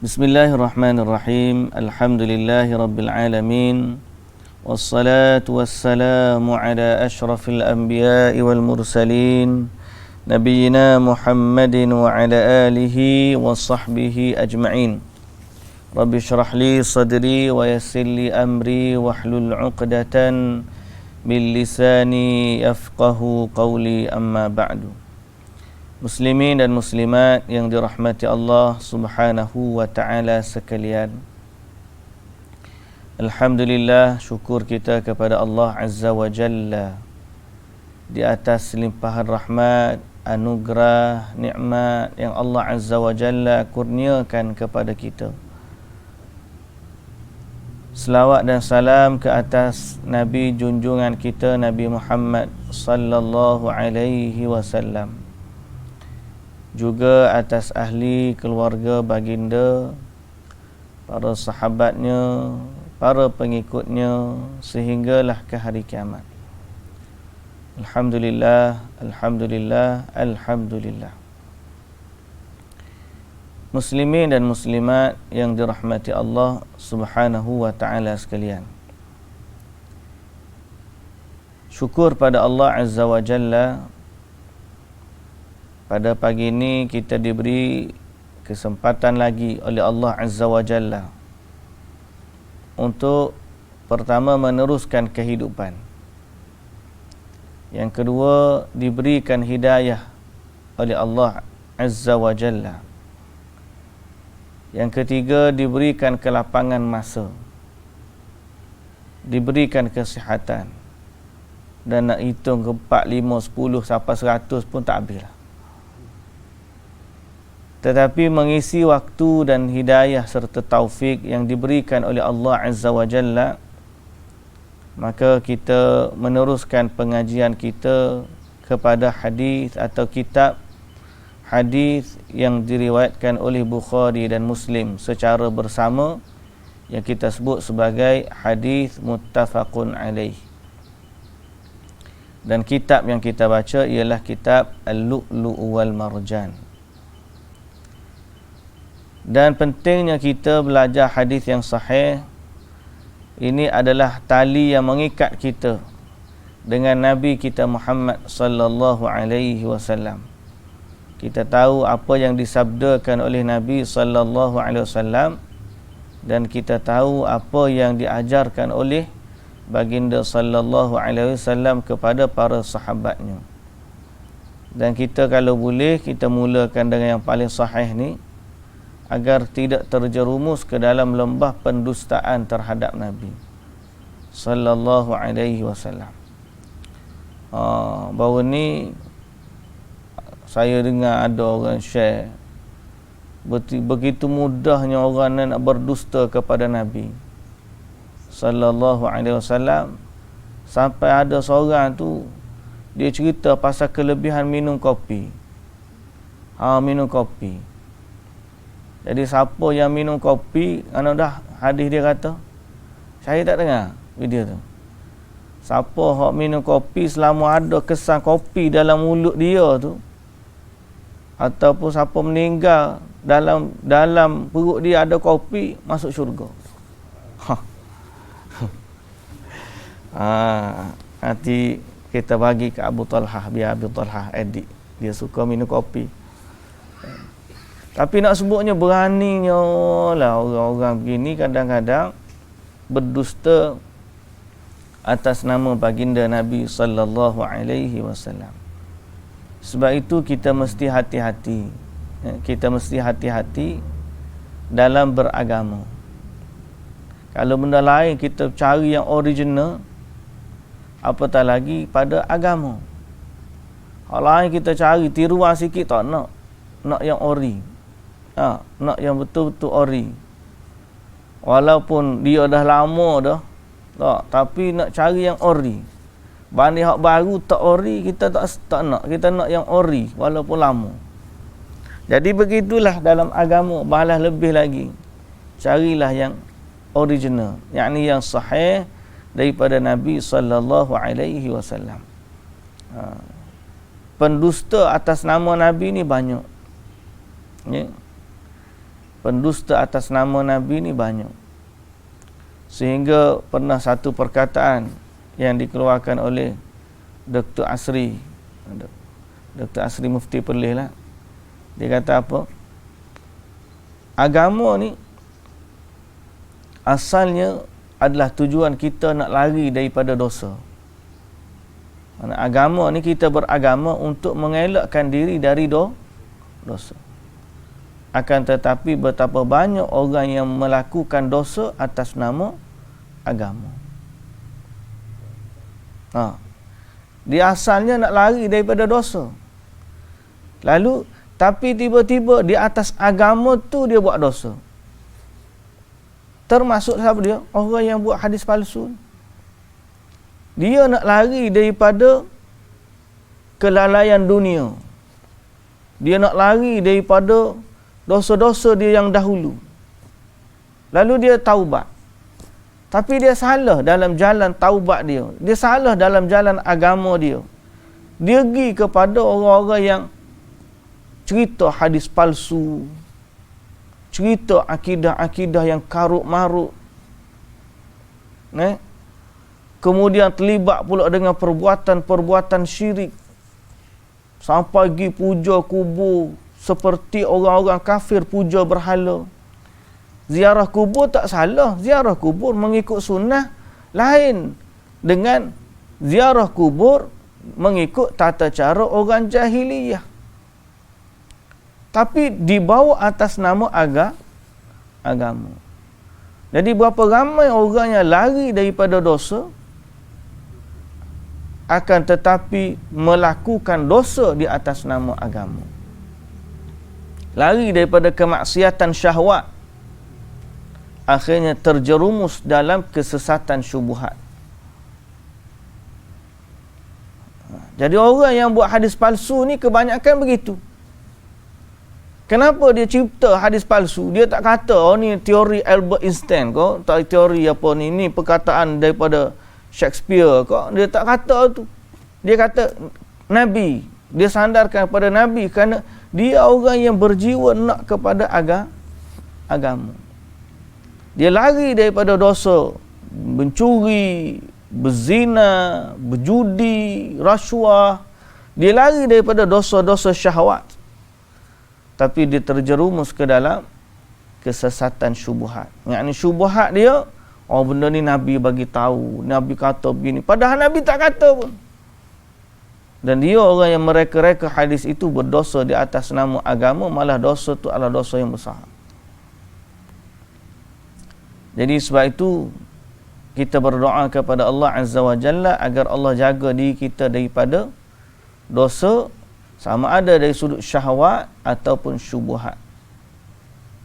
Bismillahirrahmanirrahim. Alhamdulillahi rabbil alamin. Wassalatu wassalamu ala ashrafil anbiya'i wal mursalin nabiyyina Muhammadin wa ala alihi wa sahbihi ajma'in. Rabbi shrah li sadri wa yassir li amri wahlul 'uqdatan min lisani yafqahu qawli, amma ba'du. Muslimin dan muslimat yang dirahmati Allah Subhanahu wa taala sekalian. Alhamdulillah, syukur kita kepada Allah Azza wa Jalla di atas limpahan rahmat, anugerah, nikmat yang Allah Azza wa Jalla kurniakan kepada kita. Selawat dan salam ke atas Nabi junjungan kita, Nabi Muhammad sallallahu alaihi wasallam, juga atas ahli keluarga baginda, para sahabatnya, para pengikutnya sehinggalah ke hari kiamat. Alhamdulillah, alhamdulillah, alhamdulillah. Muslimin dan muslimat yang dirahmati Allah Subhanahu wa taala sekalian. Syukur pada Allah Azza wa Jalla, pada pagi ini kita diberi kesempatan lagi oleh Allah Azza wa Jalla untuk pertama meneruskan kehidupan. Yang kedua, diberikan hidayah oleh Allah Azza wa Jalla. Yang ketiga, diberikan kelapangan masa, diberikan kesihatan, dan nak hitung ke 4, 5, 10 sampai 100 pun tak habis lah. Tetapi mengisi waktu dan hidayah serta taufik yang diberikan oleh Allah Azza wa Jalla, maka kita meneruskan pengajian kita kepada hadis atau kitab hadis yang diriwayatkan oleh Bukhari dan Muslim secara bersama, yang kita sebut sebagai hadis muttafaqun alaih. Dan kitab yang kita baca ialah kitab Al-Lu'lu' wal Marjan. Dan pentingnya kita belajar hadis yang sahih. Ini adalah tali yang mengikat kita dengan Nabi kita Muhammad sallallahu alaihi wasallam. Kita tahu apa yang disabdakan oleh Nabi sallallahu alaihi wasallam, dan kita tahu apa yang diajarkan oleh baginda sallallahu alaihi wasallam kepada para sahabatnya. Dan kita kalau boleh, kita mulakan dengan yang paling sahih ni, agar tidak terjerumus ke dalam lembah pendustaan terhadap Nabi sallallahu alaihi wasallam. Baru ni saya dengar ada orang share, begitu mudahnya orang nak berdusta kepada Nabi sallallahu alaihi wasallam, sampai ada seorang tu dia cerita pasal kelebihan minum kopi. Minum kopi. Jadi siapa yang minum kopi, dah hadis dia kata, saya tak dengar video tu. Siapa hok minum kopi selama ada kesan kopi dalam mulut dia tu, ataupun siapa meninggal dalam perut dia ada kopi, masuk syurga. Nanti kita bagi ke Abu Talhah, biar Abu Talhah edit. Dia suka minum kopi. Tapi nak sebutnya beraninya lah orang-orang begini kadang-kadang berdusta atas nama baginda Nabi sallallahu alaihi wasallam. Sebab itu kita mesti hati-hati. Kita mesti hati-hati dalam beragama. Kalau benda lain kita cari yang original, apatah lagi pada agama. Hal lain kita cari tiruan sikit tak nak. Nak yang ori. Nak yang betul-betul ori. Walaupun dia dah lama dah, tapi nak cari yang ori. Banding hak baru tak ori, kita tak nak. Kita nak yang ori walaupun lama. Jadi begitulah dalam agama, balas lebih lagi. Carilah yang original, yakni yang sahih daripada Nabi sallallahu alaihi wasallam. Pendusta atas nama Nabi ni banyak. Ya. pendusta atas nama Nabi ni banyak. Sehingga pernah satu perkataan yang dikeluarkan oleh Dr. Asri Mufti Perlis lah. Dia kata apa? Agama ni asalnya adalah tujuan kita nak lari daripada dosa. Agama ni kita beragama untuk mengelakkan diri dari dosa. Akan tetapi betapa banyak orang yang melakukan dosa atas nama agama. Dia asalnya nak lari daripada dosa. Lalu tapi tiba-tiba di atas agama tu dia buat dosa. Termasuk siapa dia? Orang yang buat hadis palsu. Dia nak lari daripada kelalaian dunia. Dia nak lari daripada dosa-dosa dia yang dahulu. Lalu dia taubat. Tapi dia salah dalam jalan taubat dia. Dia salah dalam jalan agama dia. Dia pergi kepada orang-orang yang cerita hadis palsu, cerita akidah-akidah yang karut-marut. Kemudian terlibat pula dengan perbuatan-perbuatan syirik. Sampai pergi puja kubur seperti orang-orang kafir puja berhala. Ziarah kubur tak salah. Ziarah kubur mengikut sunnah lain dengan ziarah kubur mengikut tata cara orang jahiliyah. Tapi dibawa atas nama agama. Jadi berapa ramai orang yang lari daripada dosa, akan tetapi melakukan dosa di atas nama agama. Lari daripada kemaksiatan syahwat, akhirnya terjerumus dalam kesesatan syubhat. Jadi orang yang buat hadis palsu ni kebanyakan begitu. Kenapa dia cipta hadis palsu? Dia tak kata, ni teori Albert Einstein kau, tak teori apa ni perkataan daripada Shakespeare kau. Dia tak kata tu. Dia kata Nabi. Dia sandarkan kepada Nabi kerana dia orang yang berjiwa nak kepada agama. Dia lari daripada dosa, mencuri, berzina, berjudi, rasuah. Dia lari daripada dosa-dosa syahwat. Tapi dia terjerumus ke dalam kesesatan syubhat. Yang syubhat dia, benda ni Nabi bagi tahu, Nabi kata begini, padahal Nabi tak kata pun. Dan dia orang yang mereka-reka hadis itu berdosa di atas nama agama, malah dosa tu adalah dosa yang besar. Jadi sebab itu kita berdoa kepada Allah Azza wa Jalla agar Allah jaga diri kita daripada dosa, sama ada dari sudut syahwat ataupun syubhat.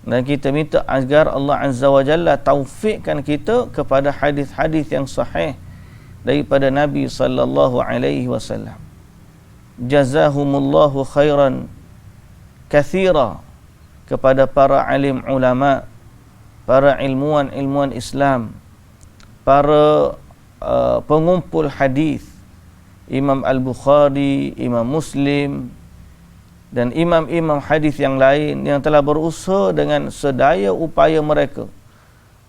Dan kita minta agar Allah Azza wa Jalla taufikkan kita kepada hadis-hadis yang sahih daripada Nabi sallallahu alaihi wasallam. Jazahumullahu khairan kathira kepada para alim ulama, para ilmuwan Islam, para pengumpul hadis, Imam Al-Bukhari, Imam Muslim dan imam-imam hadis yang lain yang telah berusaha dengan sedaya upaya mereka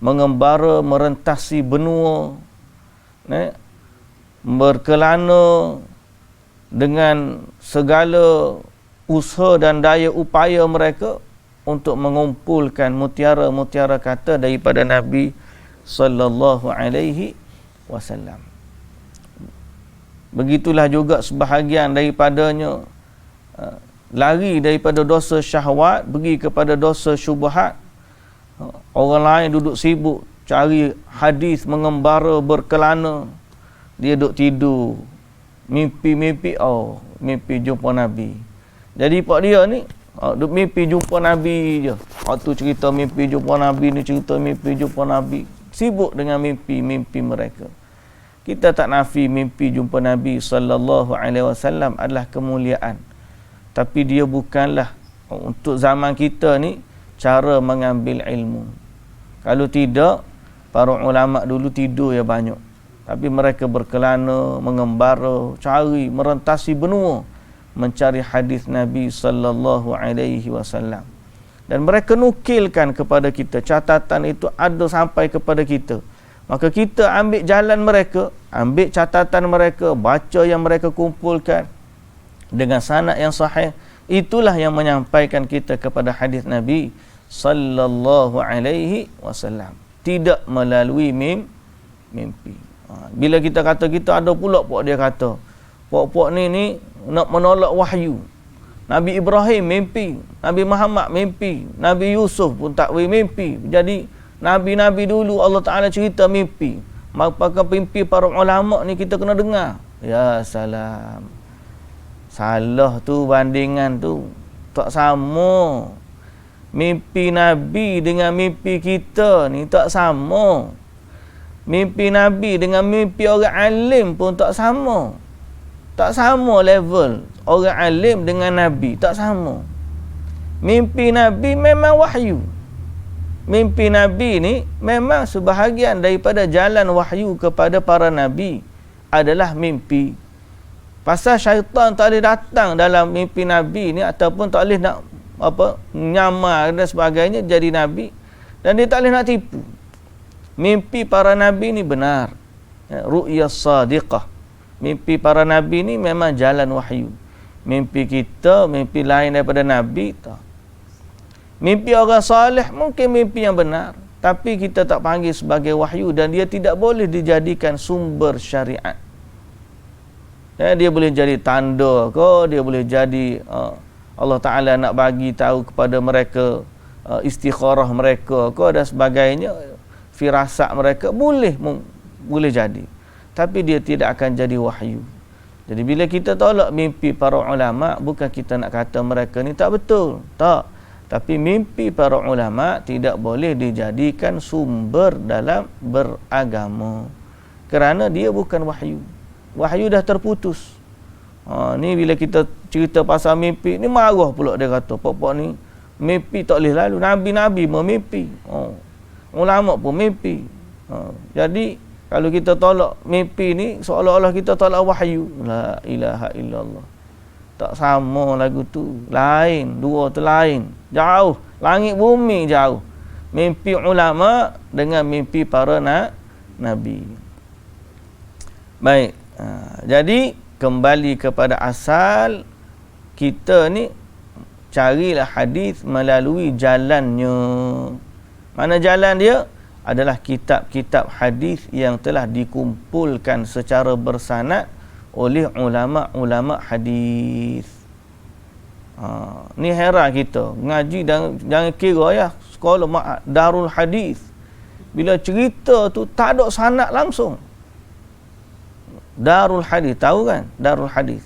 mengembara, merentasi benua, berkelana dengan segala usaha dan daya upaya mereka untuk mengumpulkan mutiara-mutiara kata daripada Nabi sallallahu alaihi wasallam. Begitulah juga sebahagian daripadanya lari daripada dosa syahwat pergi kepada dosa syubhat. Orang lain duduk sibuk cari hadis, mengembara, berkelana, dia duduk tidur, mimpi mimpi jumpa Nabi. Jadi pak dia ni duduk mimpi jumpa Nabi je. Waktu cerita mimpi jumpa Nabi ni, cerita mimpi jumpa Nabi, sibuk dengan mimpi mereka. Kita tak nafi mimpi jumpa Nabi sallallahu alaihi wasallam adalah kemuliaan. Tapi dia bukanlah untuk zaman kita ni cara mengambil ilmu. Kalau tidak, para ulama dulu tidur ya banyak. Tapi mereka berkelana, mengembara, cari, merentasi benua mencari hadis Nabi sallallahu alaihi wasallam. Dan mereka nukilkan kepada kita, catatan itu ada sampai kepada kita. Maka kita ambil jalan mereka, ambil catatan mereka, baca yang mereka kumpulkan dengan sanad yang sahih. Itulah yang menyampaikan kita kepada hadis Nabi sallallahu alaihi wasallam, tidak melalui mimpi. Bila kita kata kita ada pula puak dia kata, puak-puak ni nak menolak wahyu. Nabi Ibrahim mimpi, Nabi Muhammad mimpi, Nabi Yusuf pun takwil mimpi. Jadi Nabi-Nabi dulu Allah Ta'ala cerita mimpi. Maka mimpi para ulama ni kita kena dengar. Ya salam. Salah tu bandingan tu. Tak sama. Mimpi Nabi dengan mimpi kita ni tak sama. Mimpi Nabi dengan mimpi orang alim pun tak sama. Tak sama level orang alim dengan Nabi, tak sama. Mimpi Nabi memang wahyu. Mimpi Nabi ni memang sebahagian daripada jalan wahyu kepada para Nabi adalah mimpi. Pasal syaitan tak boleh datang dalam mimpi Nabi ni, ataupun tak boleh nak nyamar dan sebagainya jadi Nabi, dan dia tak boleh nak tipu. Mimpi para Nabi ni benar. Ru'ya sadiqah. Mimpi para Nabi ni memang jalan wahyu. Mimpi kita, mimpi lain daripada Nabi tak. Mimpi orang salih mungkin mimpi yang benar, tapi kita tak panggil sebagai wahyu, dan dia tidak boleh dijadikan sumber syariat. Dia boleh jadi tanda ke, dia boleh jadi Allah Ta'ala nak bagi tahu kepada mereka istikharah mereka ke dan sebagainya, firasat mereka, boleh jadi, tapi dia tidak akan jadi wahyu. Jadi bila kita tolak mimpi para ulama, bukan kita nak kata mereka ni tak betul, tak. Tapi mimpi para ulama tidak boleh dijadikan sumber dalam beragama, kerana dia bukan wahyu. Wahyu dah terputus. Ni bila kita cerita pasal mimpi, ni marah pula dia kata, pokok ni mimpi tak boleh lalu. Nabi-nabi memimpi. Ulama pun mimpi. Jadi kalau kita tolak mimpi ni, seolah-olah kita tolak wahyu. La ilaha illallah. Tak sama lagu tu. Lain. Dua tu lain. Jauh. Langit bumi jauh. Mimpi ulama dengan mimpi para Nabi. Baik. Jadi, kembali kepada asal, kita ni carilah hadis melalui jalannya. Mana jalan dia? Adalah kitab-kitab hadis yang telah dikumpulkan secara bersanad oleh ulama-ulama hadis. Ni heran kita ngaji, dan jangan kira ya sekolah Darul Hadis, bila cerita tu tak ada sanad langsung. Darul Hadis, tahu kan? Darul Hadis.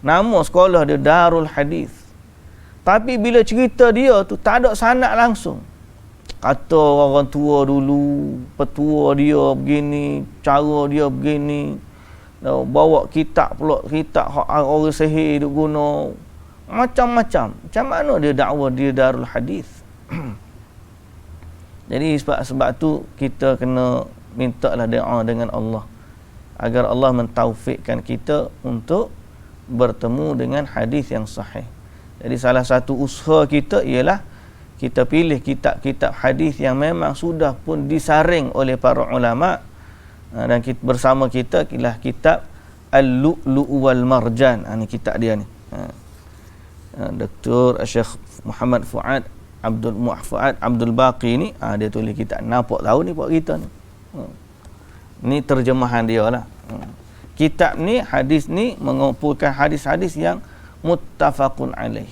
Nama sekolah dia Darul Hadis. Tapi bila cerita dia tu tak ada sanad langsung. Kata orang tua dulu, petua dia begini, cara dia begini. Bawa kitab pula, kitab orang sihir duk guna. Macam-macam. Macam mana dia dakwah dia Darul Hadis? Jadi sebab tu kita kena mintalah doa dengan Allah, agar Allah mentaufikkan kita untuk bertemu dengan hadis yang sahih. Jadi salah satu usaha kita ialah kita pilih kitab-kitab hadis yang memang sudah pun disaring oleh para ulama, dan kita, bersama kita ialah kitab Al-Lu'lu' wal Marjan. Ni kitab dia ni. Dr. Syekh Muhammad Fuad Abdul Baqi ni, dia tulis kitab. Nampak tahu ni buat kita ni. Ni terjemahan dia lah. Kitab ni, hadis ni mengumpulkan hadis-hadis yang muttafaqun alaih.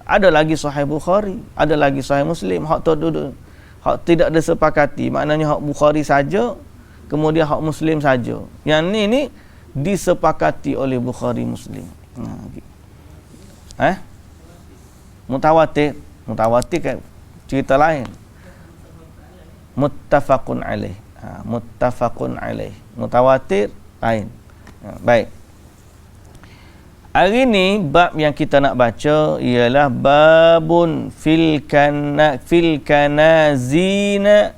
Ada lagi Sahih Bukhari, ada lagi Sahih Muslim, hak tidak disepakati, maknanya hak Bukhari saja, kemudian hak Muslim saja. Yang ni disepakati oleh Bukhari Muslim. Mutawatir kan cerita lain. Muttafaqun alaih. Muttafaqun alaih. Mutawatir lain. Baik. Hari ni bab yang kita nak baca ialah babun fil kanazina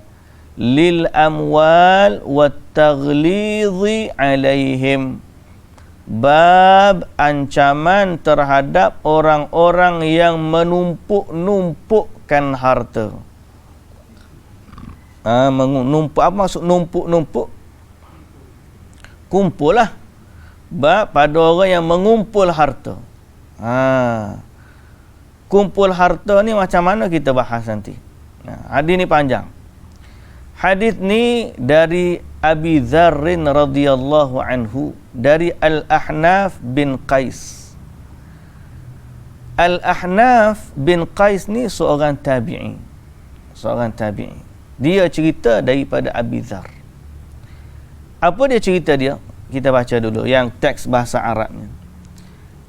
lil amwal wat taghlidhi alaihim. Bab ancaman terhadap orang-orang yang menumpuk-numpukkan harta. Menumpuk, apa maksud numpuk-numpuk? Kumpul lah. Bab pada orang yang mengumpul harta. Kumpul harta ni macam mana kita bahas nanti. Hadis ni panjang. Hadis ni dari Abi Dzarrin radhiyallahu anhu, dari Al-Ahnaf bin Qais. Al-Ahnaf bin Qais ni seorang tabi'i. Dia cerita daripada Abi Dzar. Apa dia cerita dia? Kita baca dulu yang teks bahasa Arabnya.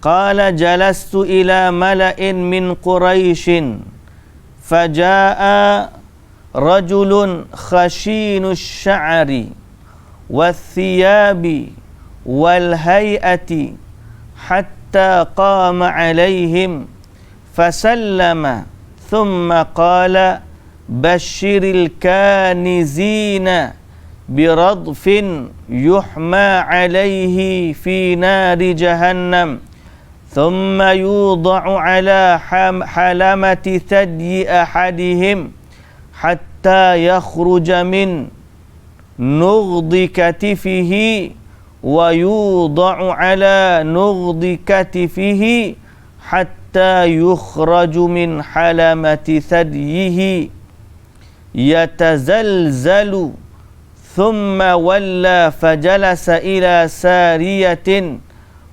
Qala jalastu ila mala'in min Quraisyin faja'a rajulun khashinus sya'ri wathiyabi walhay'ati hatta qama alaihim fasallama thumma qala bashiril kanizina biradfin yuhma alaihi fi nari jahannam thumma yudha'u ala halamati thadyi ahadihim hatta yakhruja min nughdi katifihi wa yudha'u ala nughdi katifihi hatta yukhraju min halamati thadyihi yatazalzalu thumma walla fajalasa ila sariyatin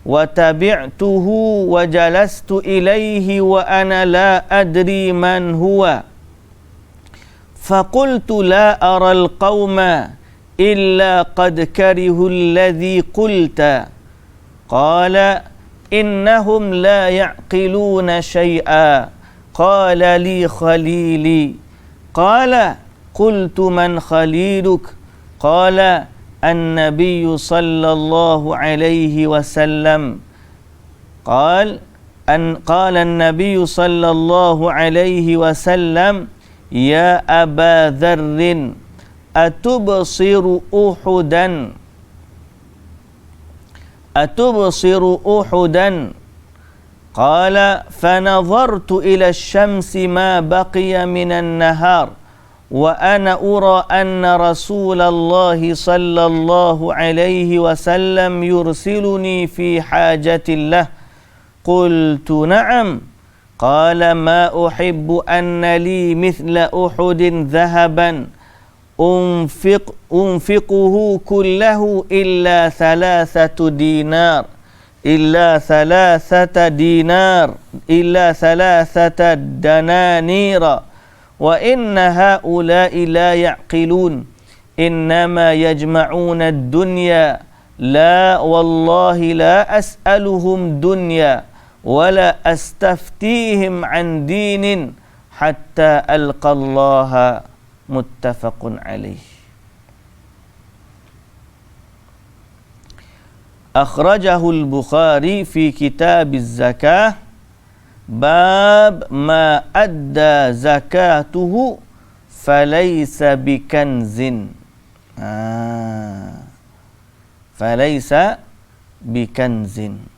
wa tabi'tuhu wa jalastu ilaihi wa ana la adri man huwa faqultu la ara al-qawma illa qad karihu alladhi qulta qala innahum la ya'qiluna shay'a qala li khalili qala qultu man khaliluk qala an-nabiy sallallahu alaihi wasallam qala an-nabiy sallallahu alaihi wasallam ya Aba Dzarrin atubsiru Uhudan qala fanadhartu ila asy-syamsi ma baqiya minan nahar wa ana ura anna Rasulullah sallallahu alaihi wasallam yursiluni fi hajatillah qultu na'am qala ma uhibbu anna li mithla Uhudin dhahaban unfiquhu kullahu illa thalathata dananira wa inna haula'i la ya'qilun innama yajma'una ad-dunya la wallahi la as'aluhum dunya wala astaftihim an dinin hatta alqallaha muttafaqun alaih. Akhrajahu al-Bukhari fi kitab az-zakah bab ma adda zakatuhu falaysa bikanzin. Falaysa bikanzin.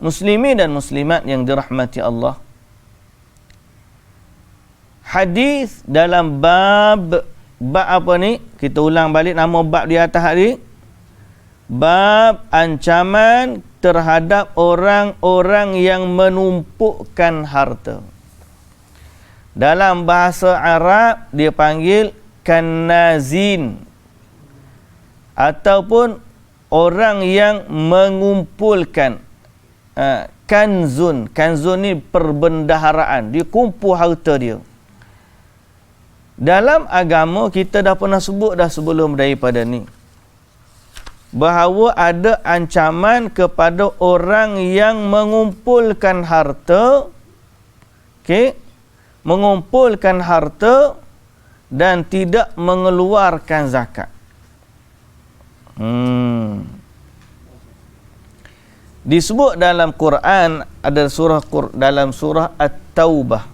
Muslimin dan muslimat yang dirahmati Allah, hadis dalam bab apa ni? Kita ulang balik nama bab di atas tadi. Bab ancaman terhadap orang-orang yang menumpukkan harta. Dalam bahasa Arab dia panggil kanazin ataupun orang yang mengumpulkan. Kanzun ni perbendaharaan, dia kumpul harta dia. Dalam agama kita dah pernah sebut dah sebelum daripada ni, bahawa ada ancaman kepada orang yang mengumpulkan harta, mengumpulkan harta dan tidak mengeluarkan zakat. Disebut dalam Quran, ada dalam surah At-Taubah,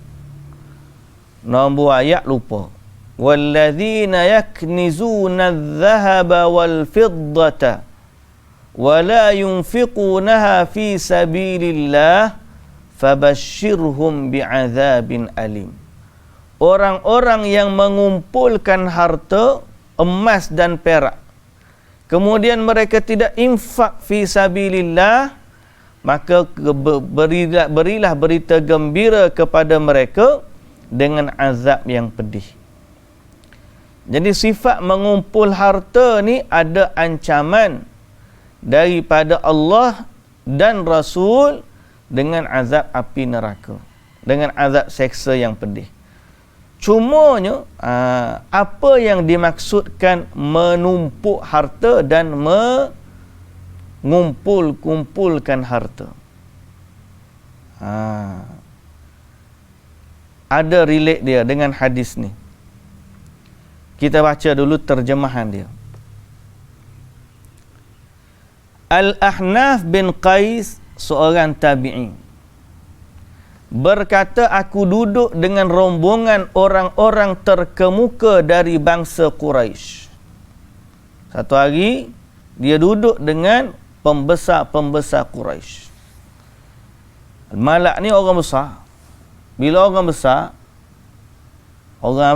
nombor ayat lupa. وَالَّذِينَ يَكْنِزُونَ الذَّهَبَ وَالْفِضَّةَ wala yunfiqunaha fi sabilillah fabashshirhum bi'adzabin alim. Orang-orang yang mengumpulkan harta emas dan perak, kemudian mereka tidak infak fi sabilillah, maka berilah berita gembira kepada mereka dengan azab yang pedih. Jadi sifat mengumpul harta ni ada ancaman daripada Allah dan Rasul dengan azab api neraka, dengan azab seksa yang pedih. Cumanya apa yang dimaksudkan menumpuk harta dan mengumpul-kumpulkan harta? Ada relate dia dengan hadis ni. Kita baca dulu terjemahan dia. Al-Ahnaf bin Qais, seorang tabi'i, berkata, aku duduk dengan rombongan orang-orang terkemuka dari bangsa Quraisy. Satu hari dia duduk dengan pembesar-pembesar Quraisy. Malak ni orang besar. Bila orang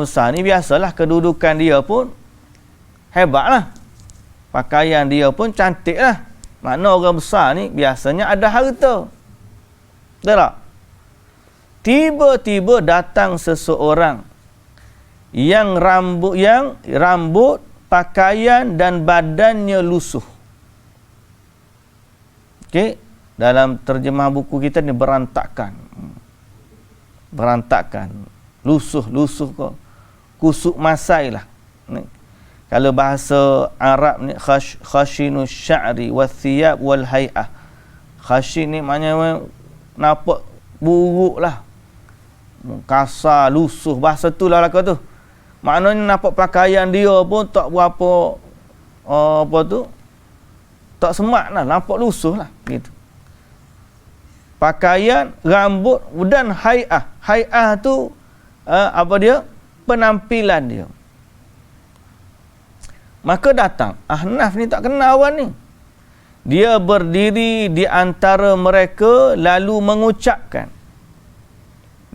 besar ni biasalah kedudukan dia pun hebatlah. Pakaian dia pun cantiklah. Makna orang besar ni biasanya ada harta. Betul tak? Tiba-tiba datang seseorang yang rambut, pakaian dan badannya lusuh. Okey, dalam terjemah buku kita ni berantakan. Lusuh kau. Kusuk masai lah. Kalau bahasa Arab ni khashinu sya'ri wa thiyab wal hay'ah. Khashin ni maknanya nampak buruk lah, kasar, lusuh, bahasa tu lah tu. Maknanya nampak pakaian dia pun tak berapa tak semak lah, nampak lusuh lah gitu. Pakaian, rambut dan hay'ah. Hay'ah tu penampilan dia. Maka datang Ahnaf ni, tak kenal orang ni. Dia berdiri di antara mereka lalu mengucapkan.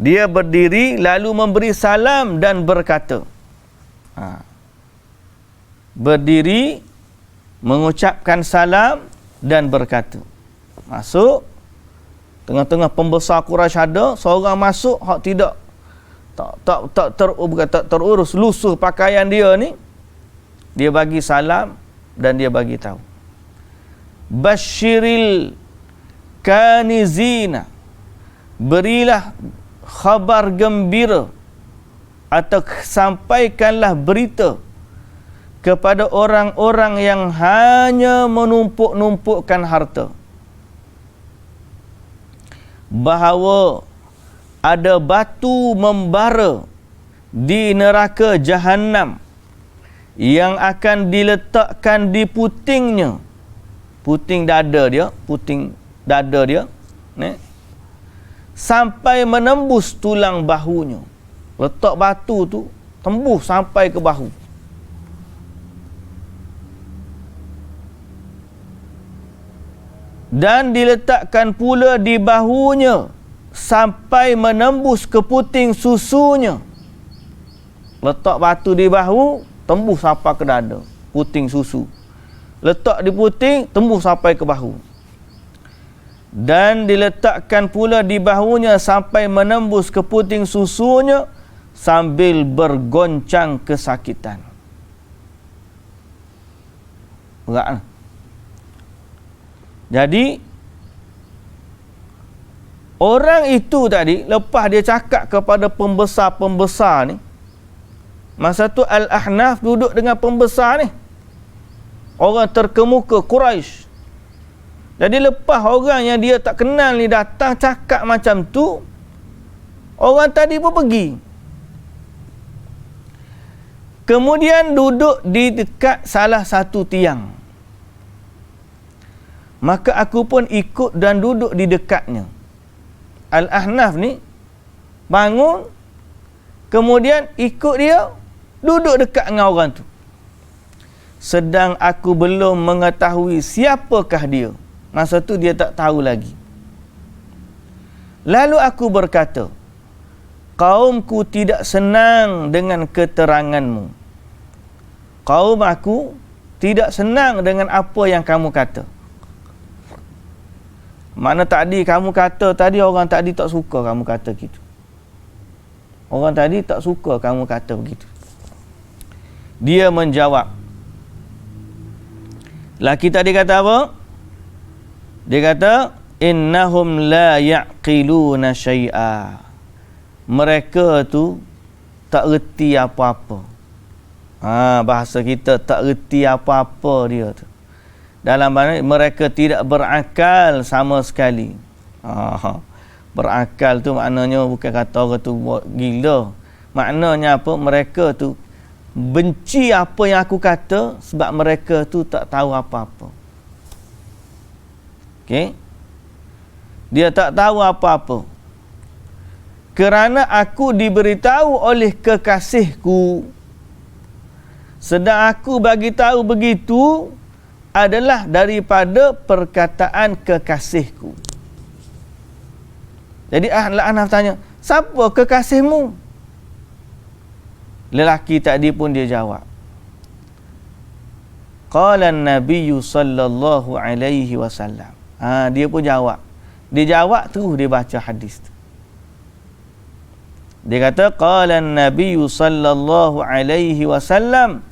Dia berdiri lalu memberi salam dan berkata. Berdiri, mengucapkan salam dan berkata. Masuk. Tengah-tengah pembesar Quraisy ada, seorang masuk hak tak terurus, lusuh pakaian dia ni. Dia bagi salam dan dia bagi tahu. Basyiril kanizina, berilah khabar gembira atau sampaikanlah berita kepada orang-orang yang hanya menumpuk-numpukkan harta, bahawa ada batu membara di neraka Jahannam yang akan diletakkan di putingnya, puting dada dia sampai menembus tulang bahunya. Letak batu tu tembus sampai ke bahu. Dan diletakkan pula di bahunya sampai menembus ke puting susunya. Letak batu di bahu, tembus sampai ke dada, puting susu. Letak di puting, tembus sampai ke bahu. Dan diletakkan pula di bahunya sampai menembus ke puting susunya sambil bergoncang kesakitan. Berat. Jadi orang itu tadi, lepas dia cakap kepada pembesar-pembesar ni, masa tu Al-Ahnaf duduk dengan pembesar ni, orang terkemuka Quraisy. Jadi lepas orang yang dia tak kenal ni datang cakap macam tu, orang tadi pun pergi. Kemudian duduk di dekat salah satu tiang. Maka aku pun ikut dan duduk di dekatnya. Al-Ahnaf ni bangun, kemudian ikut dia, duduk dekat dengan orang tu. sedang aku belum mengetahui siapakah dia. Masa tu dia tak tahu lagi. Lalu aku berkata, kaumku tidak senang dengan keteranganmu. Kaum aku tidak senang dengan apa yang kamu kata. Mana tadi kamu kata, tadi orang tadi tak suka kamu kata gitu. Orang tadi tak suka kamu kata begitu. Dia menjawab. Laki tadi kata apa? Dia kata, innahum la ya'qiluna syai'a. Mereka tu tak reti apa-apa. Bahasa kita tak reti apa-apa dia tu. Dalam mana mereka tidak berakal sama sekali. Berakal tu maknanya bukan kata orang tu gila. Maknanya apa? Mereka tu benci apa yang aku kata sebab mereka tu tak tahu apa-apa. Okey? Dia tak tahu apa-apa. Kerana aku diberitahu oleh kekasihku. Sedang aku bagi tahu begitu adalah daripada perkataan kekasihku. Jadi Ahnaf tanya, siapa kekasihmu? Lelaki tadi pun dia jawab. Qala an-nabiy sallallahu alaihi wasallam. Dia pun jawab. Dia jawab terus dia baca hadis tu. Dia kata qala an-nabiy sallallahu alaihi wasallam.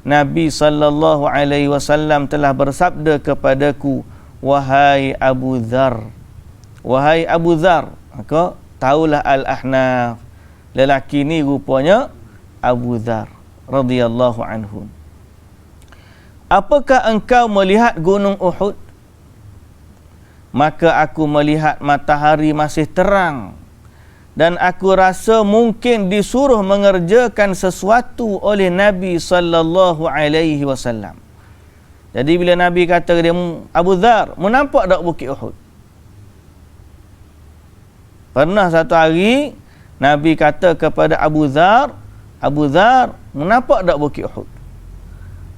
Nabi sallallahu alaihi wasallam telah bersabda kepadaku, wahai Abu Dzar. Wahai Abu Dzar. Maka taulah Al-Ahnaf. Lelaki ni rupanya Abu Dzar radhiyallahu anhu. Apakah engkau melihat gunung Uhud? Maka aku melihat matahari masih terang dan aku rasa mungkin disuruh mengerjakan sesuatu oleh Nabi sallallahu alaihi wasallam. Jadi bila Nabi kata dia, Abu Dzar, mu nampak tak bukit Uhud? Pernah satu hari Nabi kata kepada Abu Dzar, Abu Dzar, mu nampak tak bukit Uhud?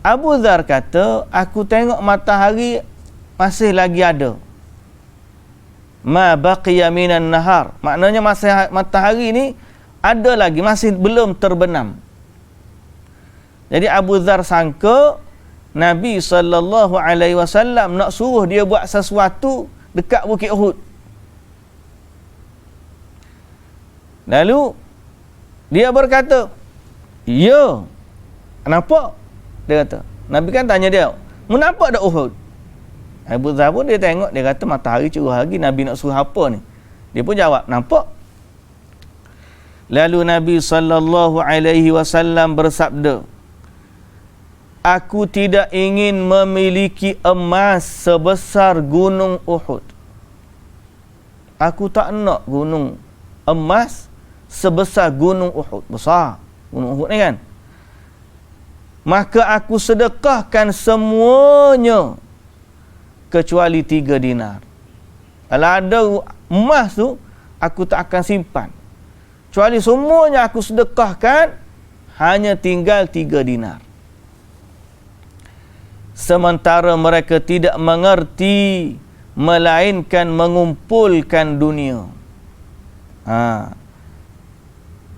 Abu Dzar kata, aku tengok matahari masih lagi ada. Ma baqiya minan nahar. Maknanya masa matahari ni ada lagi, masih belum terbenam. Jadi Abu Dzar sangka Nabi sallallahu alaihi wasallam nak suruh dia buat sesuatu dekat bukit Uhud. Lalu dia berkata, "Ya." Nampak? Dia kata. Nabi kan tanya dia, "Mu nampak tak Uhud?" Abu Dzar pun dia tengok, dia kata matahari cerah lagi, Nabi nak suruh apa ni? Dia pun jawab, nampak. Lalu Nabi sallallahu alaihi wasallam bersabda, aku tidak ingin memiliki emas sebesar gunung Uhud. Aku tak nak gunung emas sebesar gunung Uhud. Besar gunung Uhud ni kan. Maka aku sedekahkan semuanya kecuali 3 dinar. Kalau ada emas tu, aku tak akan simpan. Kecuali semuanya aku sedekahkan, hanya tinggal 3 dinar. Sementara mereka tidak mengerti, melainkan mengumpulkan dunia.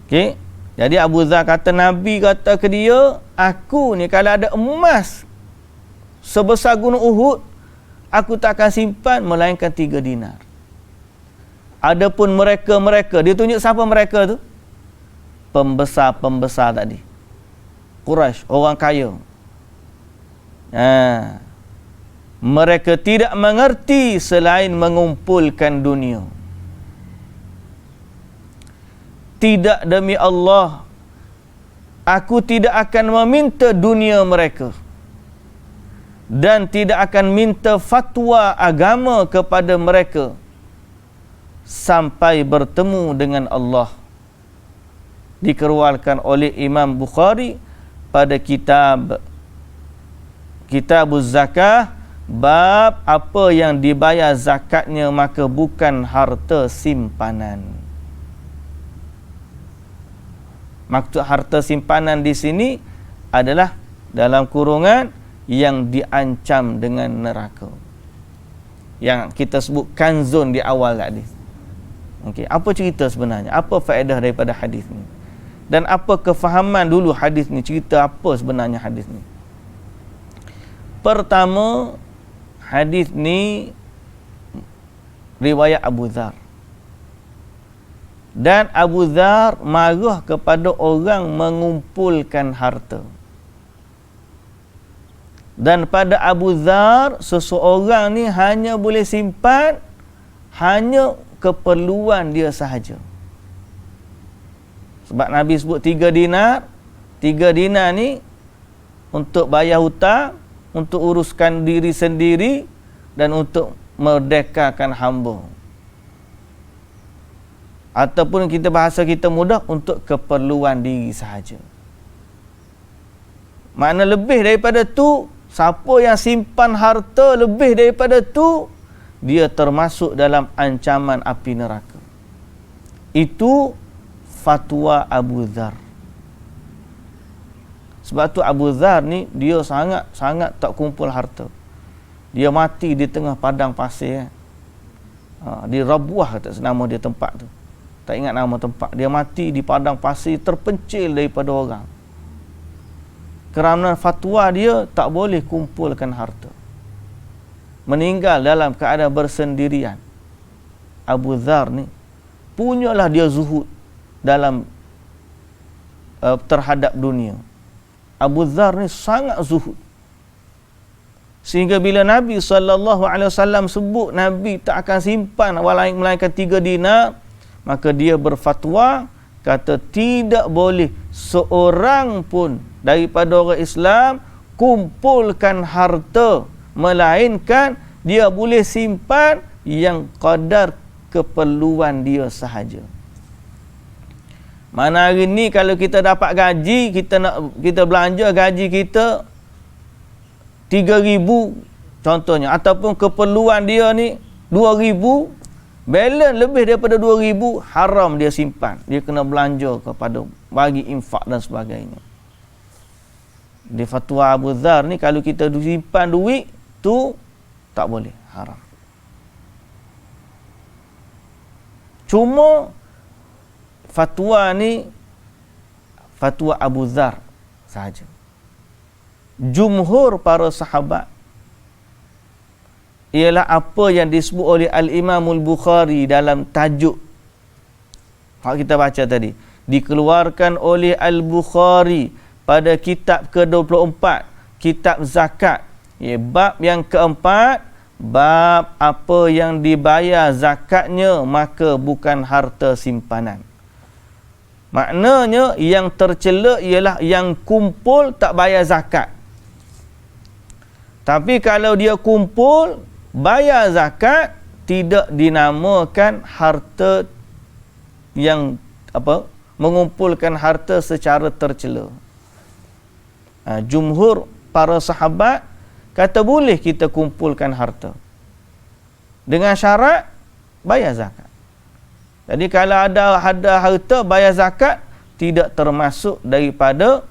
Okey. Jadi Abu Dzar kata, Nabi kata ke dia, aku ni kalau ada emas sebesar gunung Uhud, aku tak akan simpan melainkan 3 dinar. Adapun mereka, dia tunjuk siapa mereka tu? Pembesar-pembesar tadi. Quraisy, orang kaya. Mereka tidak mengerti selain mengumpulkan dunia. Tidak, demi Allah, aku tidak akan meminta dunia mereka dan tidak akan minta fatwa agama kepada mereka sampai bertemu dengan Allah. Dikeluarkan oleh Imam Bukhari pada Kitabuz Zakah, bab apa yang dibayar zakatnya maka bukan harta simpanan. Maksud harta simpanan di sini adalah dalam kurungan yang diancam dengan neraka. Yang kita sebut kanzun di awal tadi. Okey, apa cerita sebenarnya? Apa faedah daripada hadis ni? Dan apa kefahaman dulu hadis ni? Cerita apa sebenarnya hadis ni? Pertama, hadis ni riwayat Abu Dzar. Dan Abu Dzar marah kepada orang mengumpulkan harta. Dan pada Abu Dzar, seseorang ni hanya boleh simpan hanya keperluan dia sahaja. Sebab Nabi sebut 3 dinar. 3 dinar ni untuk bayar hutang, untuk uruskan diri sendiri dan untuk merdekakan hamba. Ataupun kita bahasa kita mudah, untuk keperluan diri sahaja. Makna lebih daripada tu, siapa yang simpan harta lebih daripada tu, dia termasuk dalam ancaman api neraka. Itu fatwa Abu Dzar. Sebab tu Abu Dzar ni dia sangat tak kumpul harta. Dia mati di tengah padang pasir. Di Rabuah kata nama dia tempat tu. Tak ingat nama tempat. Dia mati di padang pasir, terpencil daripada orang. Kerana fatwa dia tak boleh kumpulkan harta. Meninggal dalam keadaan bersendirian. Abu Dzar ni punyalah dia zuhud dalam terhadap dunia. Abu Dzar ni sangat zuhud. Sehingga bila Nabi SAW sebut Nabi tak akan simpan melainkan 3 dinar, maka dia berfatwa kata tidak boleh seorang pun daripada orang Islam kumpulkan harta, melainkan dia boleh simpan yang kadar keperluan dia sahaja. Mana hari ni kalau kita dapat gaji, kita belanja gaji kita 3,000 contohnya, ataupun keperluan dia ni 2,000, balance lebih daripada 2,000, haram dia simpan. Dia kena belanja kepada bagi infak dan sebagainya. Di fatwa Abu Dzar ni, kalau kita simpan duit tu tak boleh, haram. Cuma fatwa ni fatwa Abu Dzar sahaja. Jumhur para sahabat ialah apa yang disebut oleh Al-Imam Al-Bukhari dalam tajuk yang kita baca tadi. Dikeluarkan oleh Al-Bukhari pada kitab ke-24, kitab zakat. Bab yang keempat, bab apa yang dibayar zakatnya maka bukan harta simpanan. Maknanya yang tercela ialah yang kumpul tak bayar zakat. Tapi kalau dia kumpul bayar zakat, tidak dinamakan harta yang mengumpulkan harta secara tercela. Jumhur para sahabat kata boleh kita kumpulkan harta dengan syarat bayar zakat. Jadi kalau ada harta bayar zakat, tidak termasuk daripada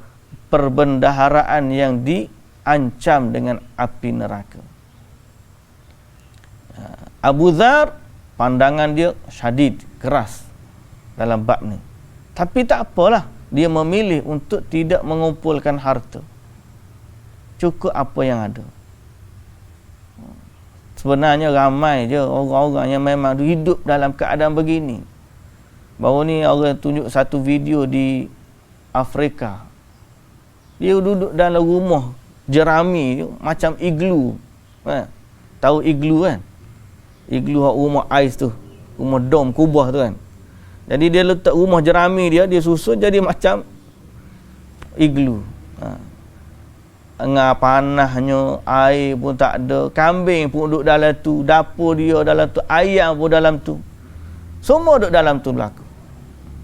perbendaharaan yang diancam dengan api neraka. Abu Dzar pandangan dia syadid, keras dalam bab ni. Tapi tak apalah, dia memilih untuk tidak mengumpulkan harta. Cukup apa yang ada. Sebenarnya ramai je orang-orang yang memang hidup dalam keadaan begini. Baru ni orang tunjuk satu video di Afrika. Dia duduk dalam rumah jerami macam iglu. Tahu iglu kan? Iglu rumah ais tu. Rumah dom kubah tu kan. Jadi dia letak rumah jerami dia susun jadi macam iglu. Tengah panahnya, air pun tak ada, kambing pun duduk dalam tu, dapur dia dalam tu, ayam pun dalam tu. Semua duduk dalam tu berlaku.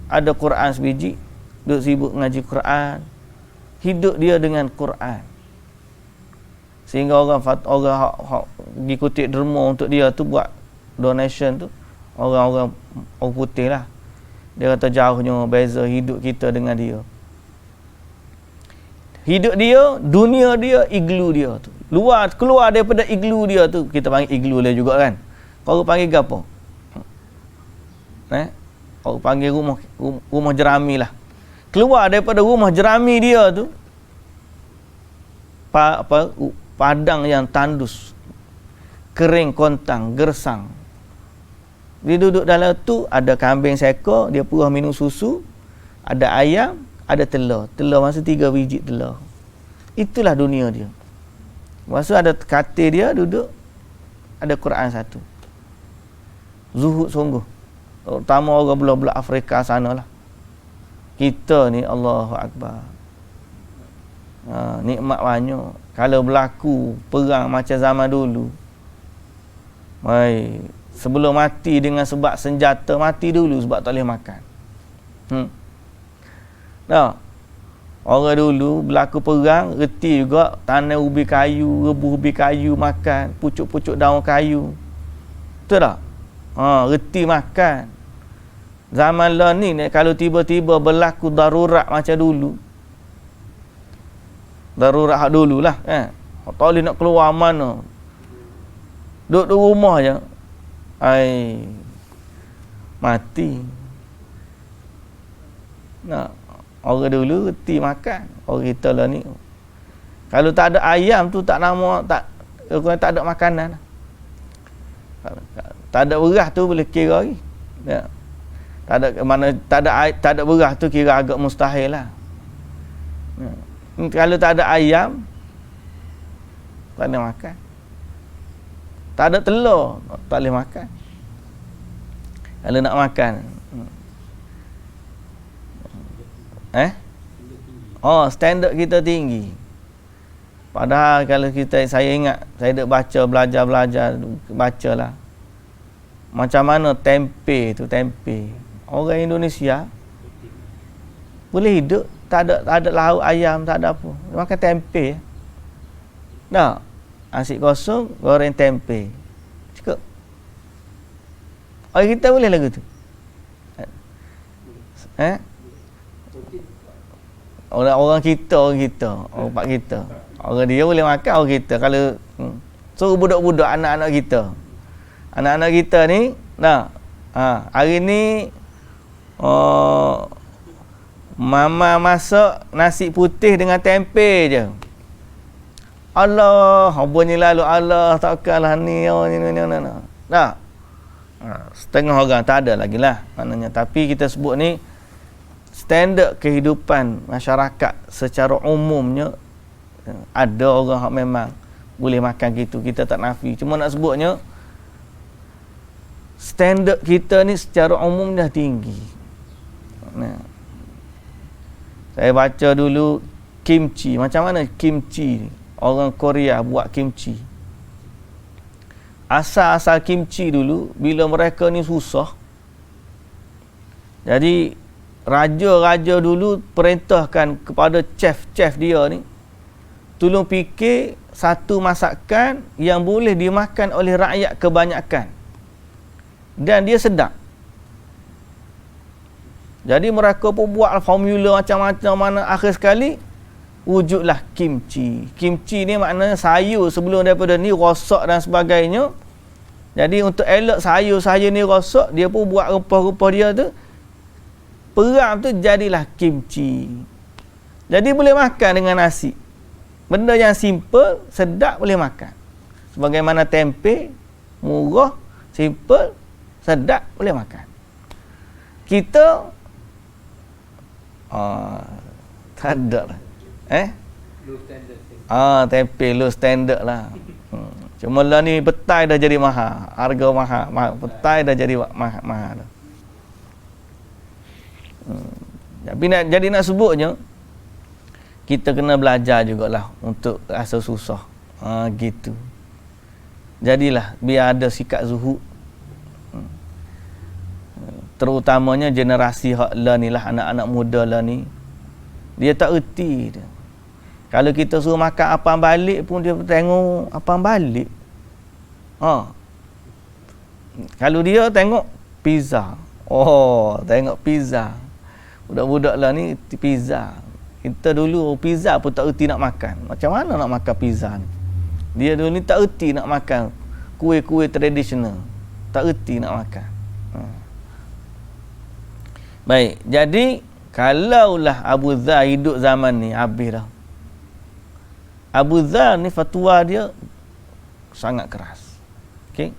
Ada Quran sebiji, duduk sibuk ngaji Quran. Hidup dia dengan Quran. Sehingga orang pergi kutip derma untuk dia tu buat donation tu, orang putih lah. Dia kata jauhnya beza hidup kita dengan dia. Hidup dia, dunia dia, iglu dia tu. Keluar daripada iglu dia tu, kita panggil iglu lah juga kan. Kau panggil apa? Kau panggil rumah jerami lah. Keluar daripada rumah jerami dia tu, padang yang tandus, kering kontang, gersang. Dia duduk dalam tu, ada kambing seekor, dia purah minum susu, ada ayam, ada telur. Telur masa 3 biji telur. Itulah dunia dia. Masa ada katil dia duduk, ada Quran satu. Zuhud sungguh. Terutama orang belah-belah Afrika sana lah. Kita ni Allahu Akbar. Nikmat banyak. Kalau berlaku perang macam zaman dulu, sebelum mati dengan sebab senjata, mati dulu sebab tak boleh makan. Orang dulu berlaku perang, reti juga tanam ubi kayu, rebus ubi kayu makan, pucuk-pucuk daun kayu. Betul tak? Reti makan. Zaman lah ni kalau tiba-tiba berlaku darurat macam dulu, darurat hak dululah kan, tak boleh nak keluar mana, duduk di rumah je, mati. Orang dulu reti makan. Orang kita lah ni, kalau tak ada ayam tu tak ada makanan. Tak ada beras tu boleh kira lagi. Tak ada beras tu kira agak mustahil lah. Kalau tak ada ayam, tak boleh makan. Tak ada telur, tak boleh makan. Kalau nak makan, standard kita tinggi. Padahal kalau saya ingat, saya duk belajar, bacalah. Macam mana tempe. Orang Indonesia boleh hidup, tak ada lauk ayam, tak ada apa. Dia makan tempe. Nasi kosong, goreng tempe. Cukup. Orang kita boleh lagu tu. Orang kita, orang pak kita. Orang dia boleh makan, orang kita. Kalau suruh budak-budak, anak-anak kita ni, hari ni mama masak nasi putih dengan tempe je. Allah, bunyi lalu Allah takkanlah ni. Setengah orang tak ada lagi lah maknanya. Tapi kita sebut ni standard kehidupan masyarakat secara umumnya. Ada orang yang memang boleh makan gitu, kita tak nafi. Cuma nak sebutnya standard kita ni secara umum dah tinggi. Saya baca dulu kimchi. Macam mana kimchi ni? Orang Korea buat kimchi. Asal-asal kimchi dulu, bila mereka ni susah, jadi raja-raja dulu perintahkan kepada chef-chef dia ni, tolong fikir satu masakan yang boleh dimakan oleh rakyat kebanyakan dan dia sedap. Jadi mereka pun buat formula macam-macam, mana akhir sekali wujudlah kimchi. Kimchi ni maknanya sayur sebelum daripada ni rosak dan sebagainya. Jadi untuk elak sayur-sayur ni rosak, dia pun buat rempah-rempah dia tu, peram tu jadilah kimchi. Jadi boleh makan dengan nasi. Benda yang simple, sedap, boleh makan. Sebagaimana tempe, murah, simple, sedap, boleh makan. Kita tak ada lah. Low standard. Tempe low standard lah. Cuma lah ni petai dah jadi mahal. Harga mahal. Petai dah jadi mahal. Jadi nak sebutnya, kita kena belajar jugalah untuk rasa susah. Gitu. Jadilah biar ada sikap zuhud. Terutamanya generasi hak lah ni lah, anak-anak muda lah ni, dia tak erti dia. Kalau kita suruh makan apam balik pun dia tengok apam balik. Kalau dia tengok pizza, tengok pizza. Budak-budak lah ni pizza. Kita dulu pizza pun tak erti nak makan. Macam mana nak makan pizza ni? Dia dulu ni tak erti nak makan kuih-kuih tradisional. Tak erti nak makan. Baik, jadi kalaulah Abu Dzar hidup zaman ni, habis dah. Abu Dzar ni fatwa dia sangat keras. Okey.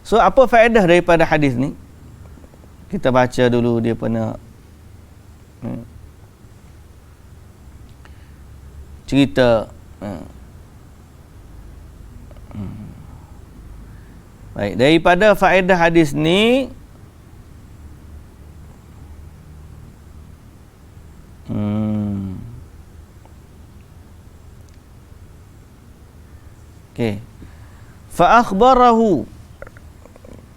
So apa faedah daripada hadis ni? Kita baca dulu dia punya cerita. Baik, daripada faedah hadis ni okey. Fa akhbarahu,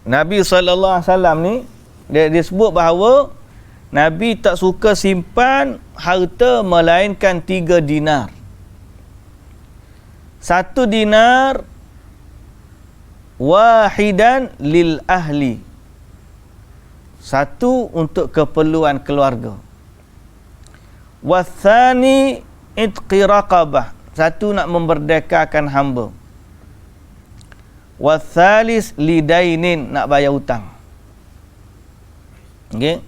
Nabi sallallahu alaihi wasallam ni dia sebut bahawa Nabi tak suka simpan harta melainkan 3 dinar. 1 dinar wahidan lil ahli. 1 untuk keperluan keluarga. Wathani itqi raqabah. 1 nak memerdekakan hamba. Wathalis lidainin, nak bayar hutang. Okey.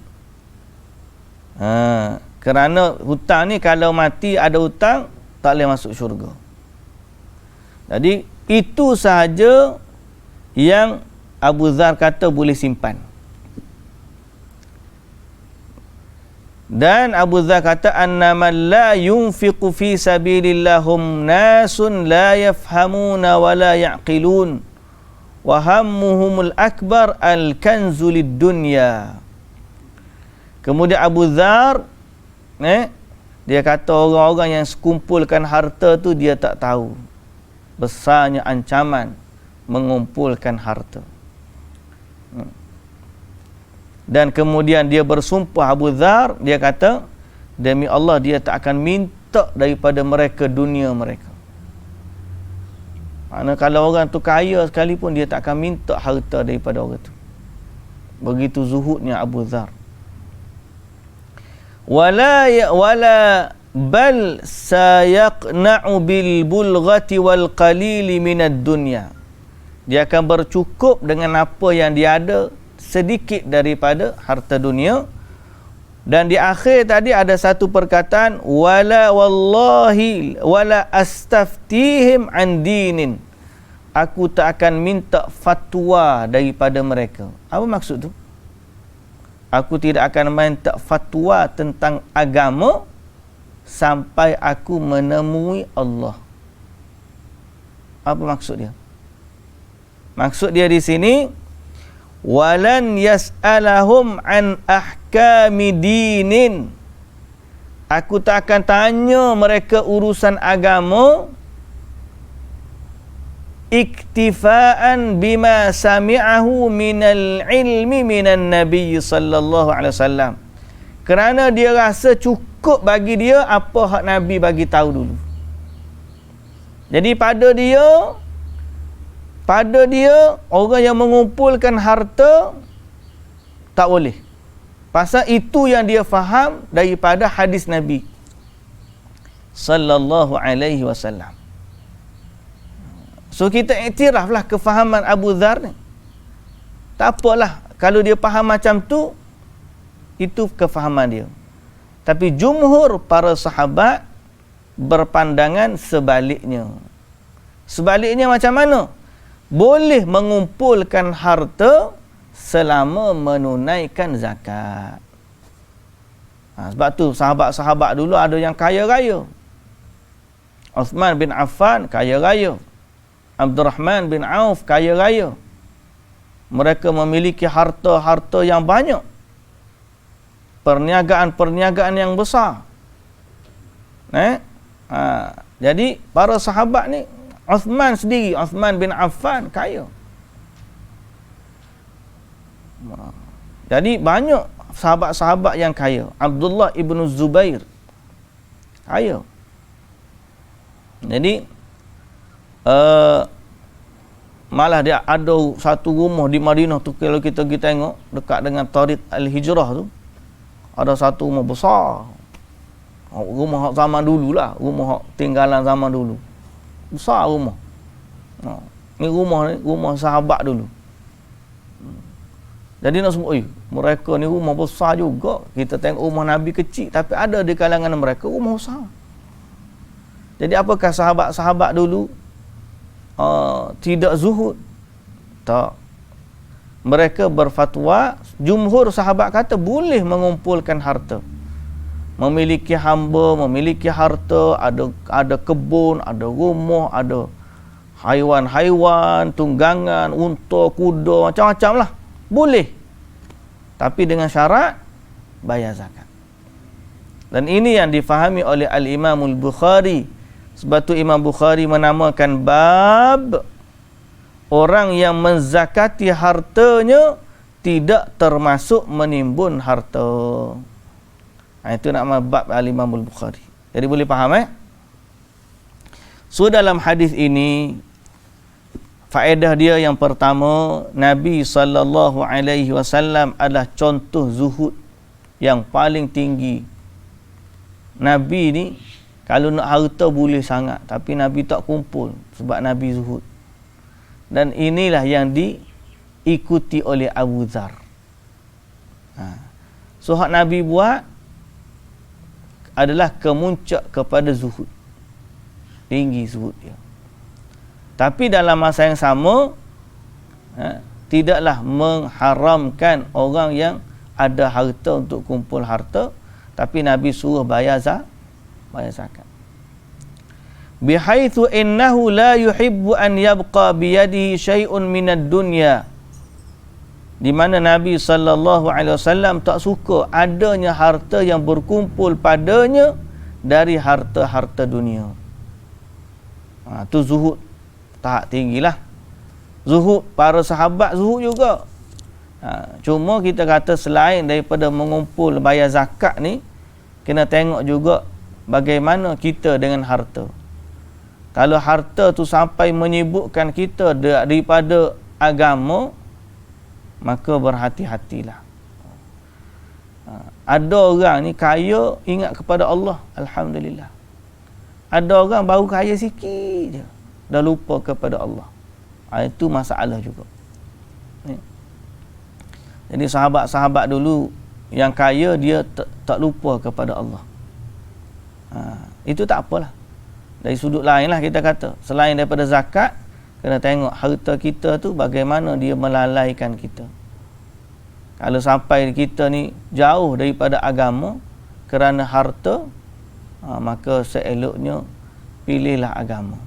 Kerana hutang ni kalau mati ada hutang tak boleh masuk syurga. Jadi itu sahaja yang Abu Dzar kata boleh simpan. Dan Abu Dzar kata annaman la yunfiqu fi sabilillahum nasun la yafhamuna wa la ya'qilun wa hammuhumul akbar al-kanzu lid-dunya. Kemudian Abu Dzar dia kata orang-orang yang kumpulkan harta tu dia tak tahu besarnya ancaman mengumpulkan harta. Dan kemudian dia bersumpah, Abu Dzar, dia kata demi Allah dia tak akan minta daripada mereka dunia mereka. Mana kalau orang tu kaya sekalipun dia tak akan minta harta daripada orang tu. Begitu zuhudnya Abu Dzar. Wala bal sayaqna'u bil bulghati wal qalili minad dunya. Dia akan bercukup dengan apa yang dia ada, sedikit daripada harta dunia. Dan di akhir tadi ada satu perkataan, wala wallahi wala astaftihim an dinin. Aku tak akan minta fatwa daripada mereka. Apa maksud tu? Aku tidak akan minta fatwa tentang agama sampai aku menemui Allah. Apa maksud dia? Maksud dia di sini, walan yas'alahum an ahkami dinin. Aku tak akan tanya mereka urusan agama iktifaan bima sami'ahu minal ilmi minan nabi sallallahu alaihi wasallam. Kerana dia rasa cukup bagi dia apa hak Nabi bagi tahu dulu. Jadi pada dia orang yang mengumpulkan harta tak boleh. Pasal itu yang dia faham daripada hadis Nabi sallallahu alaihi wasallam. So kita iktiraflah kefahaman Abu Dzar ni. Tak apalah kalau dia faham macam tu, itu kefahaman dia. Tapi jumhur para sahabat berpandangan sebaliknya. Sebaliknya macam mana? Boleh mengumpulkan harta selama menunaikan zakat. Sebab tu sahabat-sahabat dulu ada yang kaya raya. Uthman bin Affan kaya raya. Abdurrahman bin Auf kaya raya. Mereka memiliki harta-harta yang banyak. Perniagaan-perniagaan yang besar. Jadi para sahabat ni, Uthman sendiri, Uthman bin Affan kaya. Jadi banyak sahabat-sahabat yang kaya. Abdullah ibn Zubair kaya. Jadi malah dia ada satu rumah di Madinah tu, kalau kita tengok dekat dengan Tariq Al-Hijrah tu, ada satu rumah besar Rumah hak zaman dululah, rumah hak tinggalan zaman dulu. Besar rumah. Ni rumah sahabat dulu. Jadi nak semua, mereka ni rumah besar juga. Kita tengok rumah Nabi kecil, tapi ada di kalangan mereka rumah besar. Jadi apakah sahabat-sahabat dulu tidak zuhud? Tak. Mereka berfatwa, jumhur sahabat kata boleh mengumpulkan harta. Memiliki hamba, memiliki harta, ada kebun, ada rumah, ada haiwan-haiwan, tunggangan, unta, kuda, macam-macam lah. Boleh. Tapi dengan syarat bayar zakat. Dan ini yang difahami oleh Al-Imam Al-Bukhari. Sebab tu Imam Bukhari menamakan bab orang yang menzakati hartanya tidak termasuk menimbun harta. Itu nama bab Al-Imam Al-Bukhari. Jadi boleh faham So dalam hadis ini faedah dia yang pertama, Nabi SAW adalah contoh zuhud yang paling tinggi. Nabi ni kalau nak harta boleh sangat, tapi Nabi tak kumpul sebab Nabi zuhud. Dan inilah yang diikuti oleh Abu Dzar. So hak Nabi buat adalah kemuncak kepada zuhud. Tinggi zuhud dia. Tapi dalam masa yang sama, tidaklah mengharamkan orang yang ada harta untuk kumpul harta, tapi Nabi suruh bayar zakat. Bihaitsu innahu la yuhibbu an yabqa biyadihi syai'un minad dunya. Di mana Nabi SAW tak suka adanya harta yang berkumpul padanya dari harta-harta dunia. Tu zuhud tahap tinggilah. Zuhud, para sahabat zuhud juga. Cuma kita kata selain daripada mengumpul bayar zakat ni, kena tengok juga bagaimana kita dengan harta. Kalau harta tu sampai menyibukkan kita daripada agama, maka berhati-hatilah. Ada orang ni kaya ingat kepada Allah, alhamdulillah. Ada orang baru kaya sikit je, dah lupa kepada Allah. Itu masalah juga. Jadi sahabat-sahabat dulu yang kaya dia tak lupa kepada Allah. Itu tak apalah. Dari sudut lain lah kita kata, selain daripada zakat, kena tengok harta kita tu bagaimana dia melalaikan kita. Kalau sampai kita ni jauh daripada agama kerana harta, maka seeloknya pilihlah agama.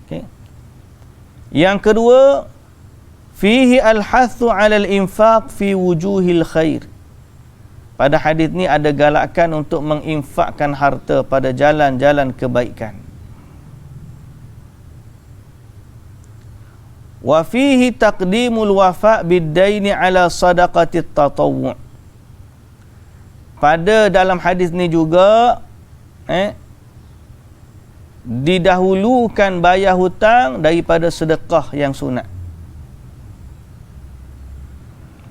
Okay. Yang kedua, fihi al-hathu 'ala al-infaq fi wujuhil khair. Pada hadis ni ada galakan untuk menginfakkan harta pada jalan-jalan kebaikan. Wa fihi taqdimul wafa' bid-daini 'ala sadaqati at-tatawwu'. Pada dalam hadis ni juga didahulukan bayar hutang daripada sedekah yang sunat.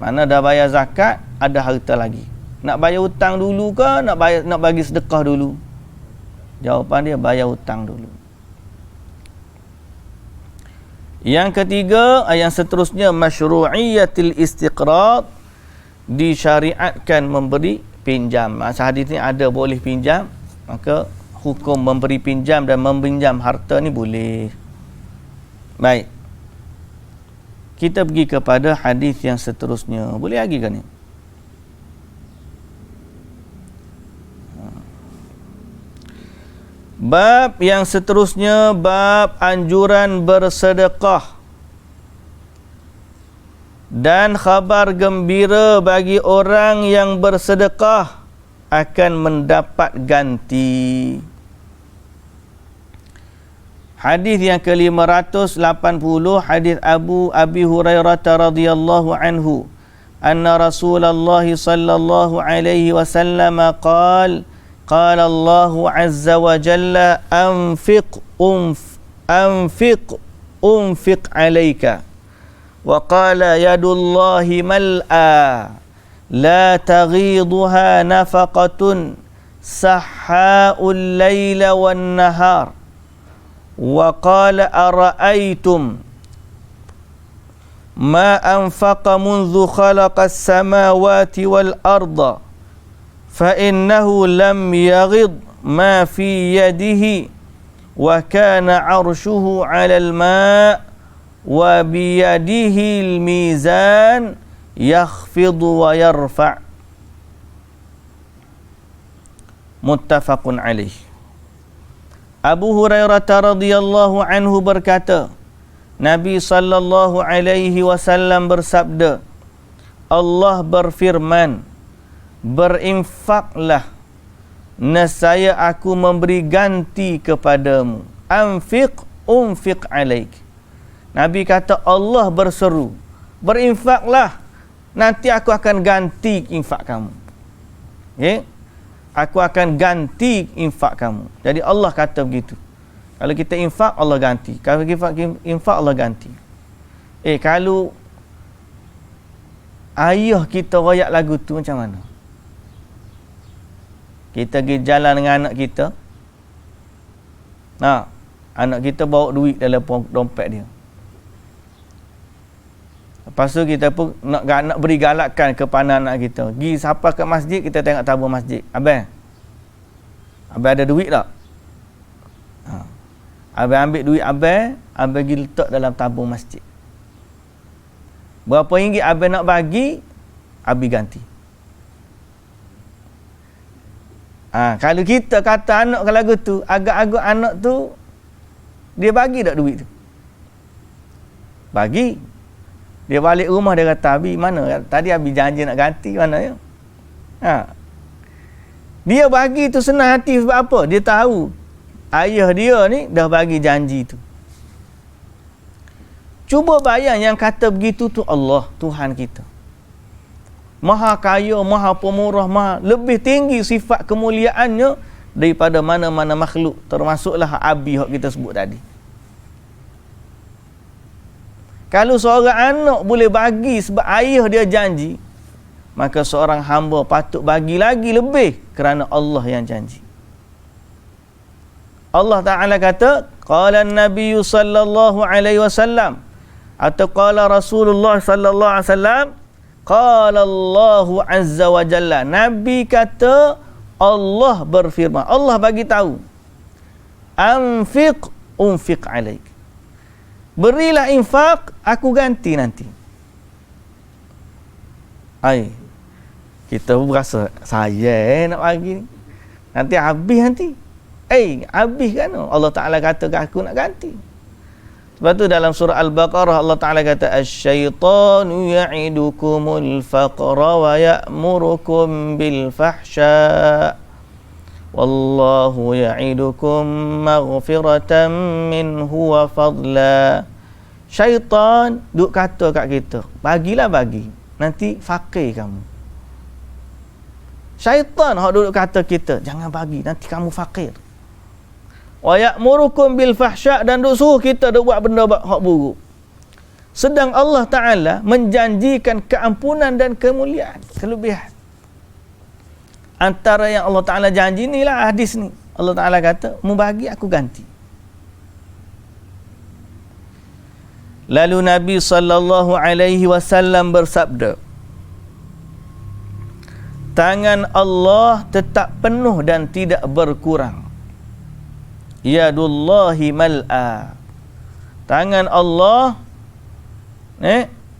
Mana dah bayar zakat, ada harta lagi. Nak bayar hutang dulu ke nak bagi sedekah dulu? Jawapan dia bayar hutang dulu. Yang ketiga, yang seterusnya, masyru'iyatil istiqrad, disyariatkan memberi pinjam. Masa hadis ni ada boleh pinjam, maka hukum memberi pinjam dan meminjam harta ni boleh. Baik. Kita pergi kepada hadis yang seterusnya. Boleh lagi kan ni? Bab yang seterusnya, bab anjuran bersedekah dan khabar gembira bagi orang yang bersedekah akan mendapat ganti. Hadis yang ke-580, hadis Abi Hurairah radhiyallahu anhu, anna Rasulullah sallallahu alaihi wasallam qala قال الله عز وجل أنفق عليك وقال يد الله ملأى لا تغيضها نفقة sahhaul laila wan nahar wa qala ara'aytum ma anfaqa munzu khalaqas samawati wal arda fa innahu lam yaghid ma fi yadihi wa kana 'arshuhu 'alal ma' wa bi yadihi al mizan yakhfidu wa yarfa'. Muttafaqun alaih. Abu Hurairah radhiyallahu anhu berkata, Nabi sallallahu alaihi wasallam bersabda, Allah berfirman, berinfaklah, nescaya aku memberi ganti kepadamu. Anfiq unfiq alaik. Nabi kata Allah berseru, berinfaklah, nanti aku akan ganti infak kamu. Okay? Aku akan ganti infak kamu. Jadi Allah kata begitu. Kalau kita infak, Allah ganti. Kalau kita infak, Allah ganti. Kalau ayah kita royak lagu tu macam mana? Kita pergi jalan dengan anak kita. Anak kita bawa duit dalam dompet dia. Lepas tu kita pun nak beri galakan kepada anak kita. Pergi siapa ke masjid, kita tengok tabung masjid. Abang ada duit tak? Abang ambil duit abang pergi letak dalam tabung masjid. Berapa ringgit abang nak bagi, abang ganti. Kalau kita kata anak ke lagu tu, agak-agak anak tu, dia bagi tak duit tu? Bagi. Dia balik rumah, dia kata, Abi mana? Tadi Abi janji nak ganti, mana ya? Dia bagi tu senang hati sebab apa? Dia tahu ayah dia ni dah bagi janji tu. Cuba bayang yang kata begitu tu Allah, Tuhan kita. Maha kaya, maha pemurah, lebih tinggi sifat kemuliaannya daripada mana-mana makhluk, termasuklah Abi yang kita sebut tadi. Kalau seorang anak boleh bagi sebab ayah dia janji, maka seorang hamba patut bagi lagi lebih kerana Allah yang janji. Allah Ta'ala kata, qala an-nabiy sallallahu alaihi wasallam, atau qala Rasulullah sallallahu alaihi wasallam, qala Allahu azza wa jalla. Nabi kata, Allah berfirman, Allah bagi tahu, anfiq unfiq alaik. Berilah infak, aku ganti nanti. Kita berasa saya nak bagi ni. Nanti habis nanti. Habis kan? Allah Ta'ala kata aku nak ganti. Sebab tu dalam surah Al-Baqarah Allah Ta'ala kata asy-syaitanu ya'idukumul faqra wa ya'murukum bil fahsya. Wallahu ya'idukum maghfiratan minhu wa fadla. Syaitan duk kata kat kita, bagilah bagi, nanti fakir kamu. Syaitan hak duduk kata kita, jangan bagi, nanti kamu fakir. Wa ya'murukum bil fahsya, dan duk suruh kita duk buat benda hak buruk. Sedang Allah Ta'ala menjanjikan keampunan dan kemuliaan, kelebihan. Antara yang Allah Ta'ala janji ni lah hadis ni. Allah Ta'ala kata, mu bagi aku ganti. Lalu Nabi sallallahu alaihi wasallam bersabda, tangan Allah tetap penuh dan tidak berkurang. Yadullahi mal'a. Tangan Allah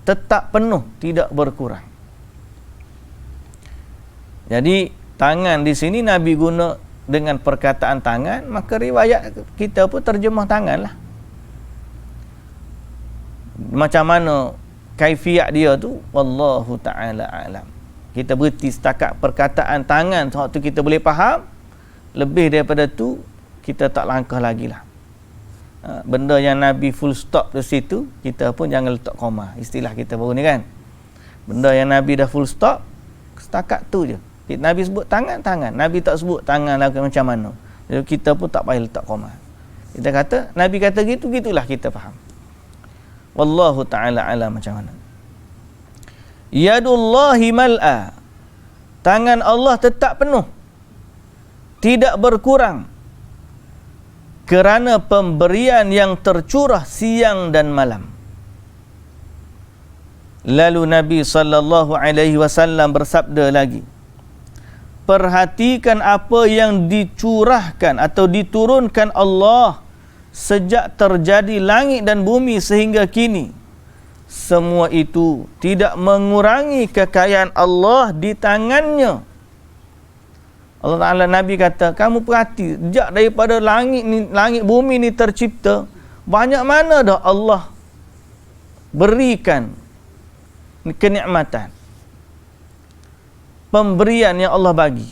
tetap penuh, tidak berkurang. Jadi tangan di sini Nabi guna dengan perkataan tangan, maka riwayat kita pun terjemah tangan lah. Macam mana kaifiat dia tu, wallahu ta'ala alam. Kita berhenti setakat perkataan tangan, waktu kita boleh faham. Lebih daripada tu kita tak langkah lagi lah. Benda yang Nabi full stop di situ, kita pun jangan letak koma. Istilah kita baru ni kan, benda yang Nabi dah full stop, setakat tu je. Nabi sebut tangan, Nabi tak sebut tangan lah macam mana. Jadi kita pun tak payah letak koma. Kita kata Nabi kata gitu, gitulah kita faham. Wallahu ta'ala alam macam mana. Yadullahi mal'a. Tangan Allah tetap penuh. tidak berkurang kerana pemberian yang tercurah siang dan malam. Lalu Nabi SAW bersabda lagi, perhatikan apa yang dicurahkan atau diturunkan Allah sejak terjadi langit dan bumi sehingga kini. Semua itu tidak mengurangi kekayaan Allah di tangannya. Allah Ta'ala, Nabi kata, kamu perhati, sejak daripada langit bumi ni tercipta, banyak mana dah Allah berikan kenikmatan, pemberian yang Allah bagi.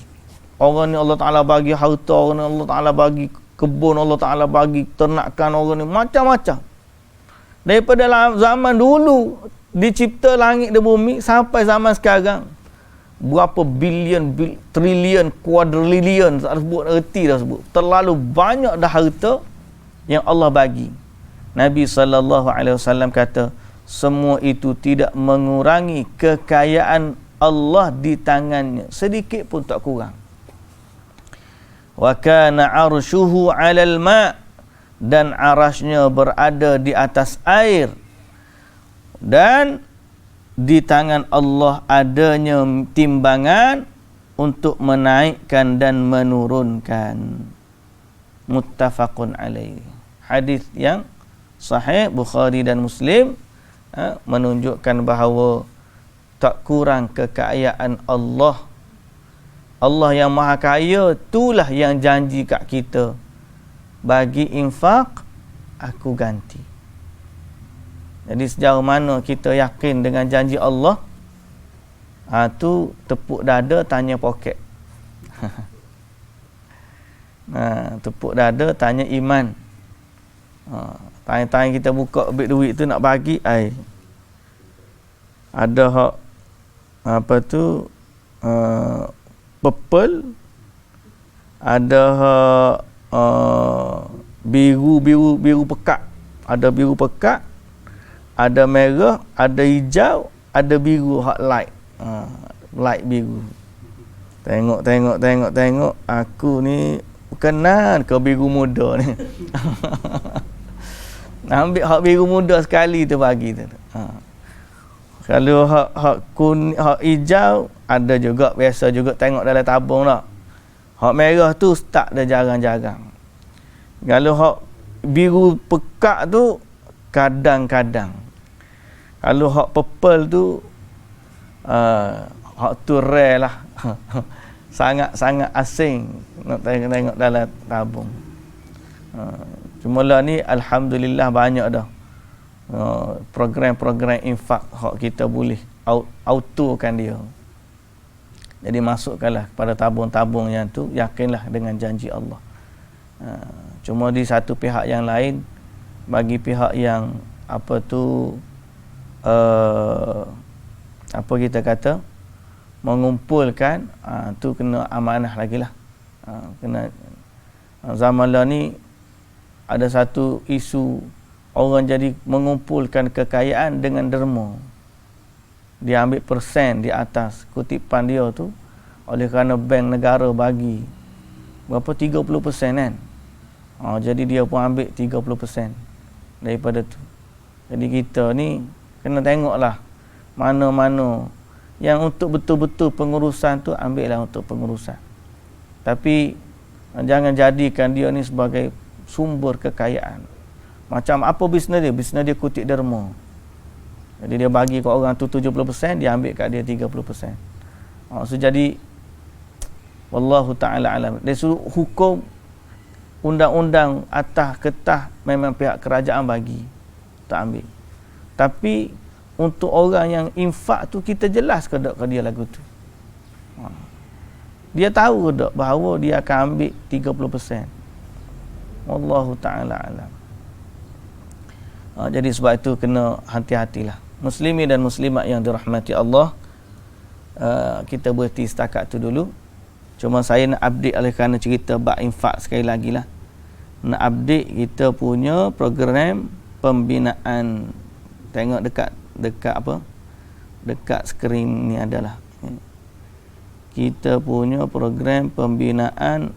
Orang ni Allah Ta'ala bagi harta, orang ni Allah Ta'ala bagi kebun, Allah Ta'ala bagi ternakan, orang ni macam-macam. Daripada zaman dulu dicipta langit dan bumi sampai zaman sekarang, berapa bilion, trilion, kuadrilion, tak sebut erti dah sebut. Terlalu banyak dah harta yang Allah bagi. Nabi SAW kata, semua itu tidak mengurangi kekayaan Allah di tangannya, sedikit pun tak kurang. Wa kana arshuhu 'alal ma', dan arasnya berada di atas air, dan di tangan Allah adanya timbangan untuk menaikkan dan menurunkan. Muttafaqun alaih. Hadis yang sahih Bukhari dan Muslim menunjukkan bahawa tak kurang kekayaan Allah. Allah yang maha kaya itulah yang janji kat kita, bagi infak aku ganti. Jadi sejauh mana kita yakin dengan janji Allah, tu tepuk dada tanya poket. Tepuk dada tanya iman. Tanya-tanya kita buka ambil duit tu nak bagi, ada hak apa tu purple, ada hak biru pekat, ada biru pekat, ada merah, ada hijau, ada biru hak light, light biru. Tengok aku ni berkenan ke biru muda ni. Ambil hak biru muda sekali tu bagi tu. Kalau hak kuning, hak hijau ada juga, biasa juga tengok dalam tabung tak. Hak merah tu start dah jarang-jarang. Kalau hak biru pekat tu kadang-kadang. Kalau hak purple tu hak tu rare lah. Sangat-sangat asing nak tengok dalam tabung. Cuma lah ni alhamdulillah banyak dah program-program infak hak kita boleh autokan dia. Jadi masukkanlah kepada tabung-tabung yang tu, yakinlah dengan janji Allah. Cuma di satu pihak yang lain, bagi pihak yang apa tu apa kita kata mengumpulkan, tu kena amanah lagi lah. Kena zaman lah ni ada satu isu orang jadi mengumpulkan kekayaan dengan derma. Dia ambil persen di atas kutipan dia tu, oleh kerana bank negara bagi berapa 30% kan. Jadi dia pun ambil 30% daripada tu. Jadi kita ni kena tengoklah mana-mana yang untuk betul-betul pengurusan tu, ambillah untuk pengurusan. Tapi jangan jadikan dia ni sebagai sumber kekayaan. Macam apa bisnes dia? Bisnes dia kutip derma. Jadi dia bagi ke orang tu 70%, dia ambil kat dia 30%. So jadi wallahu ta'ala alam. Dari sudut hukum undang-undang atas ketah memang pihak kerajaan bagi, tak ambil. Tapi untuk orang yang infak tu, kita jelas ke tak ke dia lagu tu. Dia tahu ke tak bahawa dia akan ambil 30%. Wallahu ta'ala alam. Jadi sebab itu kena hati-hatilah. Muslimin dan muslimat yang dirahmati Allah, kita berhenti setakat tu dulu. Cuma saya nak update oleh kerana cerita bab infak sekali lagi lah. Nak update kita punya program pembinaan. Tengok dekat apa? Dekat skrin ni adalah kita punya program pembinaan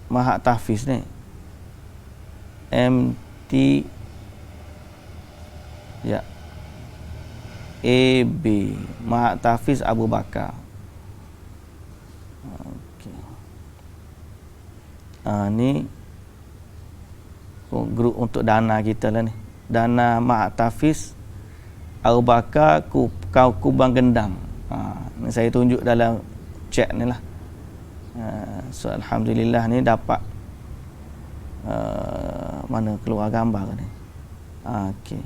Mahat Tahfiz ni. MT ya. AB Mahat Tahfiz Abu Bakar. Okey. Ni grup untuk dana kita lah ni. Dana Mahat Tahfiz Abu Bakar kau Kubang Gendang. Ni saya tunjuk dalam chat ni lah. So alhamdulillah ni dapat mana keluar gambar ni. Okey.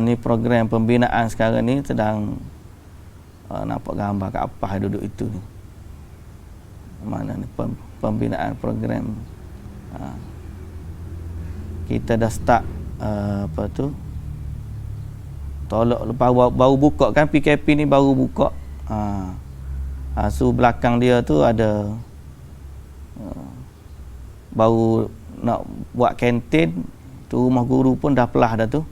Ni program pembinaan sekarang ni sedang nampak gambar kat apa duduk itu ni. Mana ni pembinaan program. Kita dah start apa tu? Tolak lepas baru buka kan, PKP ni baru buka. So belakang dia tu ada baru nak buat kantin tu, rumah guru pun dah pelah dah tu.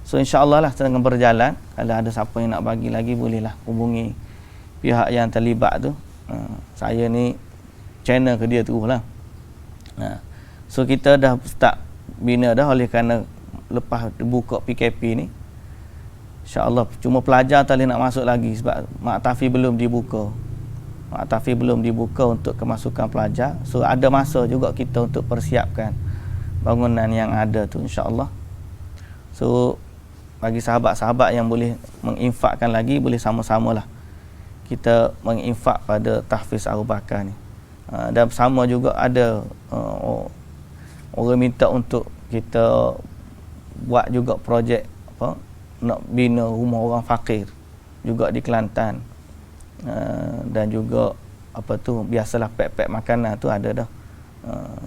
So insya-Allah lah sedang berjalan. Kalau ada siapa yang nak bagi lagi bolehlah hubungi pihak yang terlibat tu. Saya ni channel ke dia tu lah. So kita dah start bina dah, oleh kerana lepas buka PKP ni insya-Allah cuma pelajar tak boleh nak masuk lagi sebab Mahat Tahfiz belum dibuka. Mahat Tahfiz belum dibuka untuk kemasukan pelajar. So ada masa juga kita untuk persiapkan bangunan yang ada tu insya-Allah. So bagi sahabat-sahabat yang boleh menginfakkan lagi, boleh sama-samalah kita menginfak pada Tahfiz Abu Bakar ni. Dan sama juga ada orang minta untuk kita buat juga projek apa, nak bina rumah orang fakir juga di Kelantan. Dan juga apa tu, biasalah pek-pek makanan tu ada dah.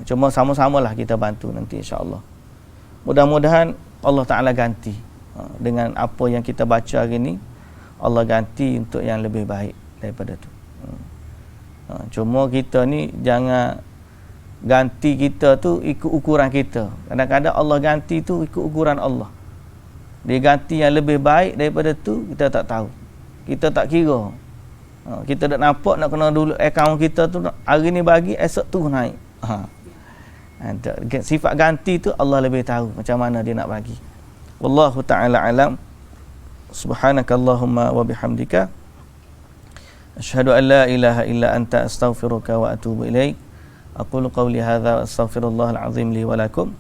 Cuma sama-samalah kita bantu nanti insya-Allah. Mudah-mudahan Allah Taala ganti dengan apa yang kita baca hari ni, Allah ganti untuk yang lebih baik daripada tu. Cuma kita ni jangan ganti kita tu ikut ukuran kita. Kadang-kadang Allah ganti tu ikut ukuran Allah. Dia ganti yang lebih baik daripada tu, kita tak tahu. Kita tak kira. Kita dah nampak nak kena dulu akaun kita tu hari ni bagi, esok tu naik. Sifat ganti tu Allah lebih tahu macam mana dia nak bagi. Wallahu ta'ala alam. Subhanakallahumma wa bihamdika asyhadu an la ilaha illa anta astaghfiruka wa atubu ilaik. Aqulu qawli hadza wa astaghfirullahal azim li wa lakum.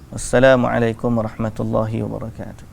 Wassalamu alaikum warahmatullahi wabarakatuh.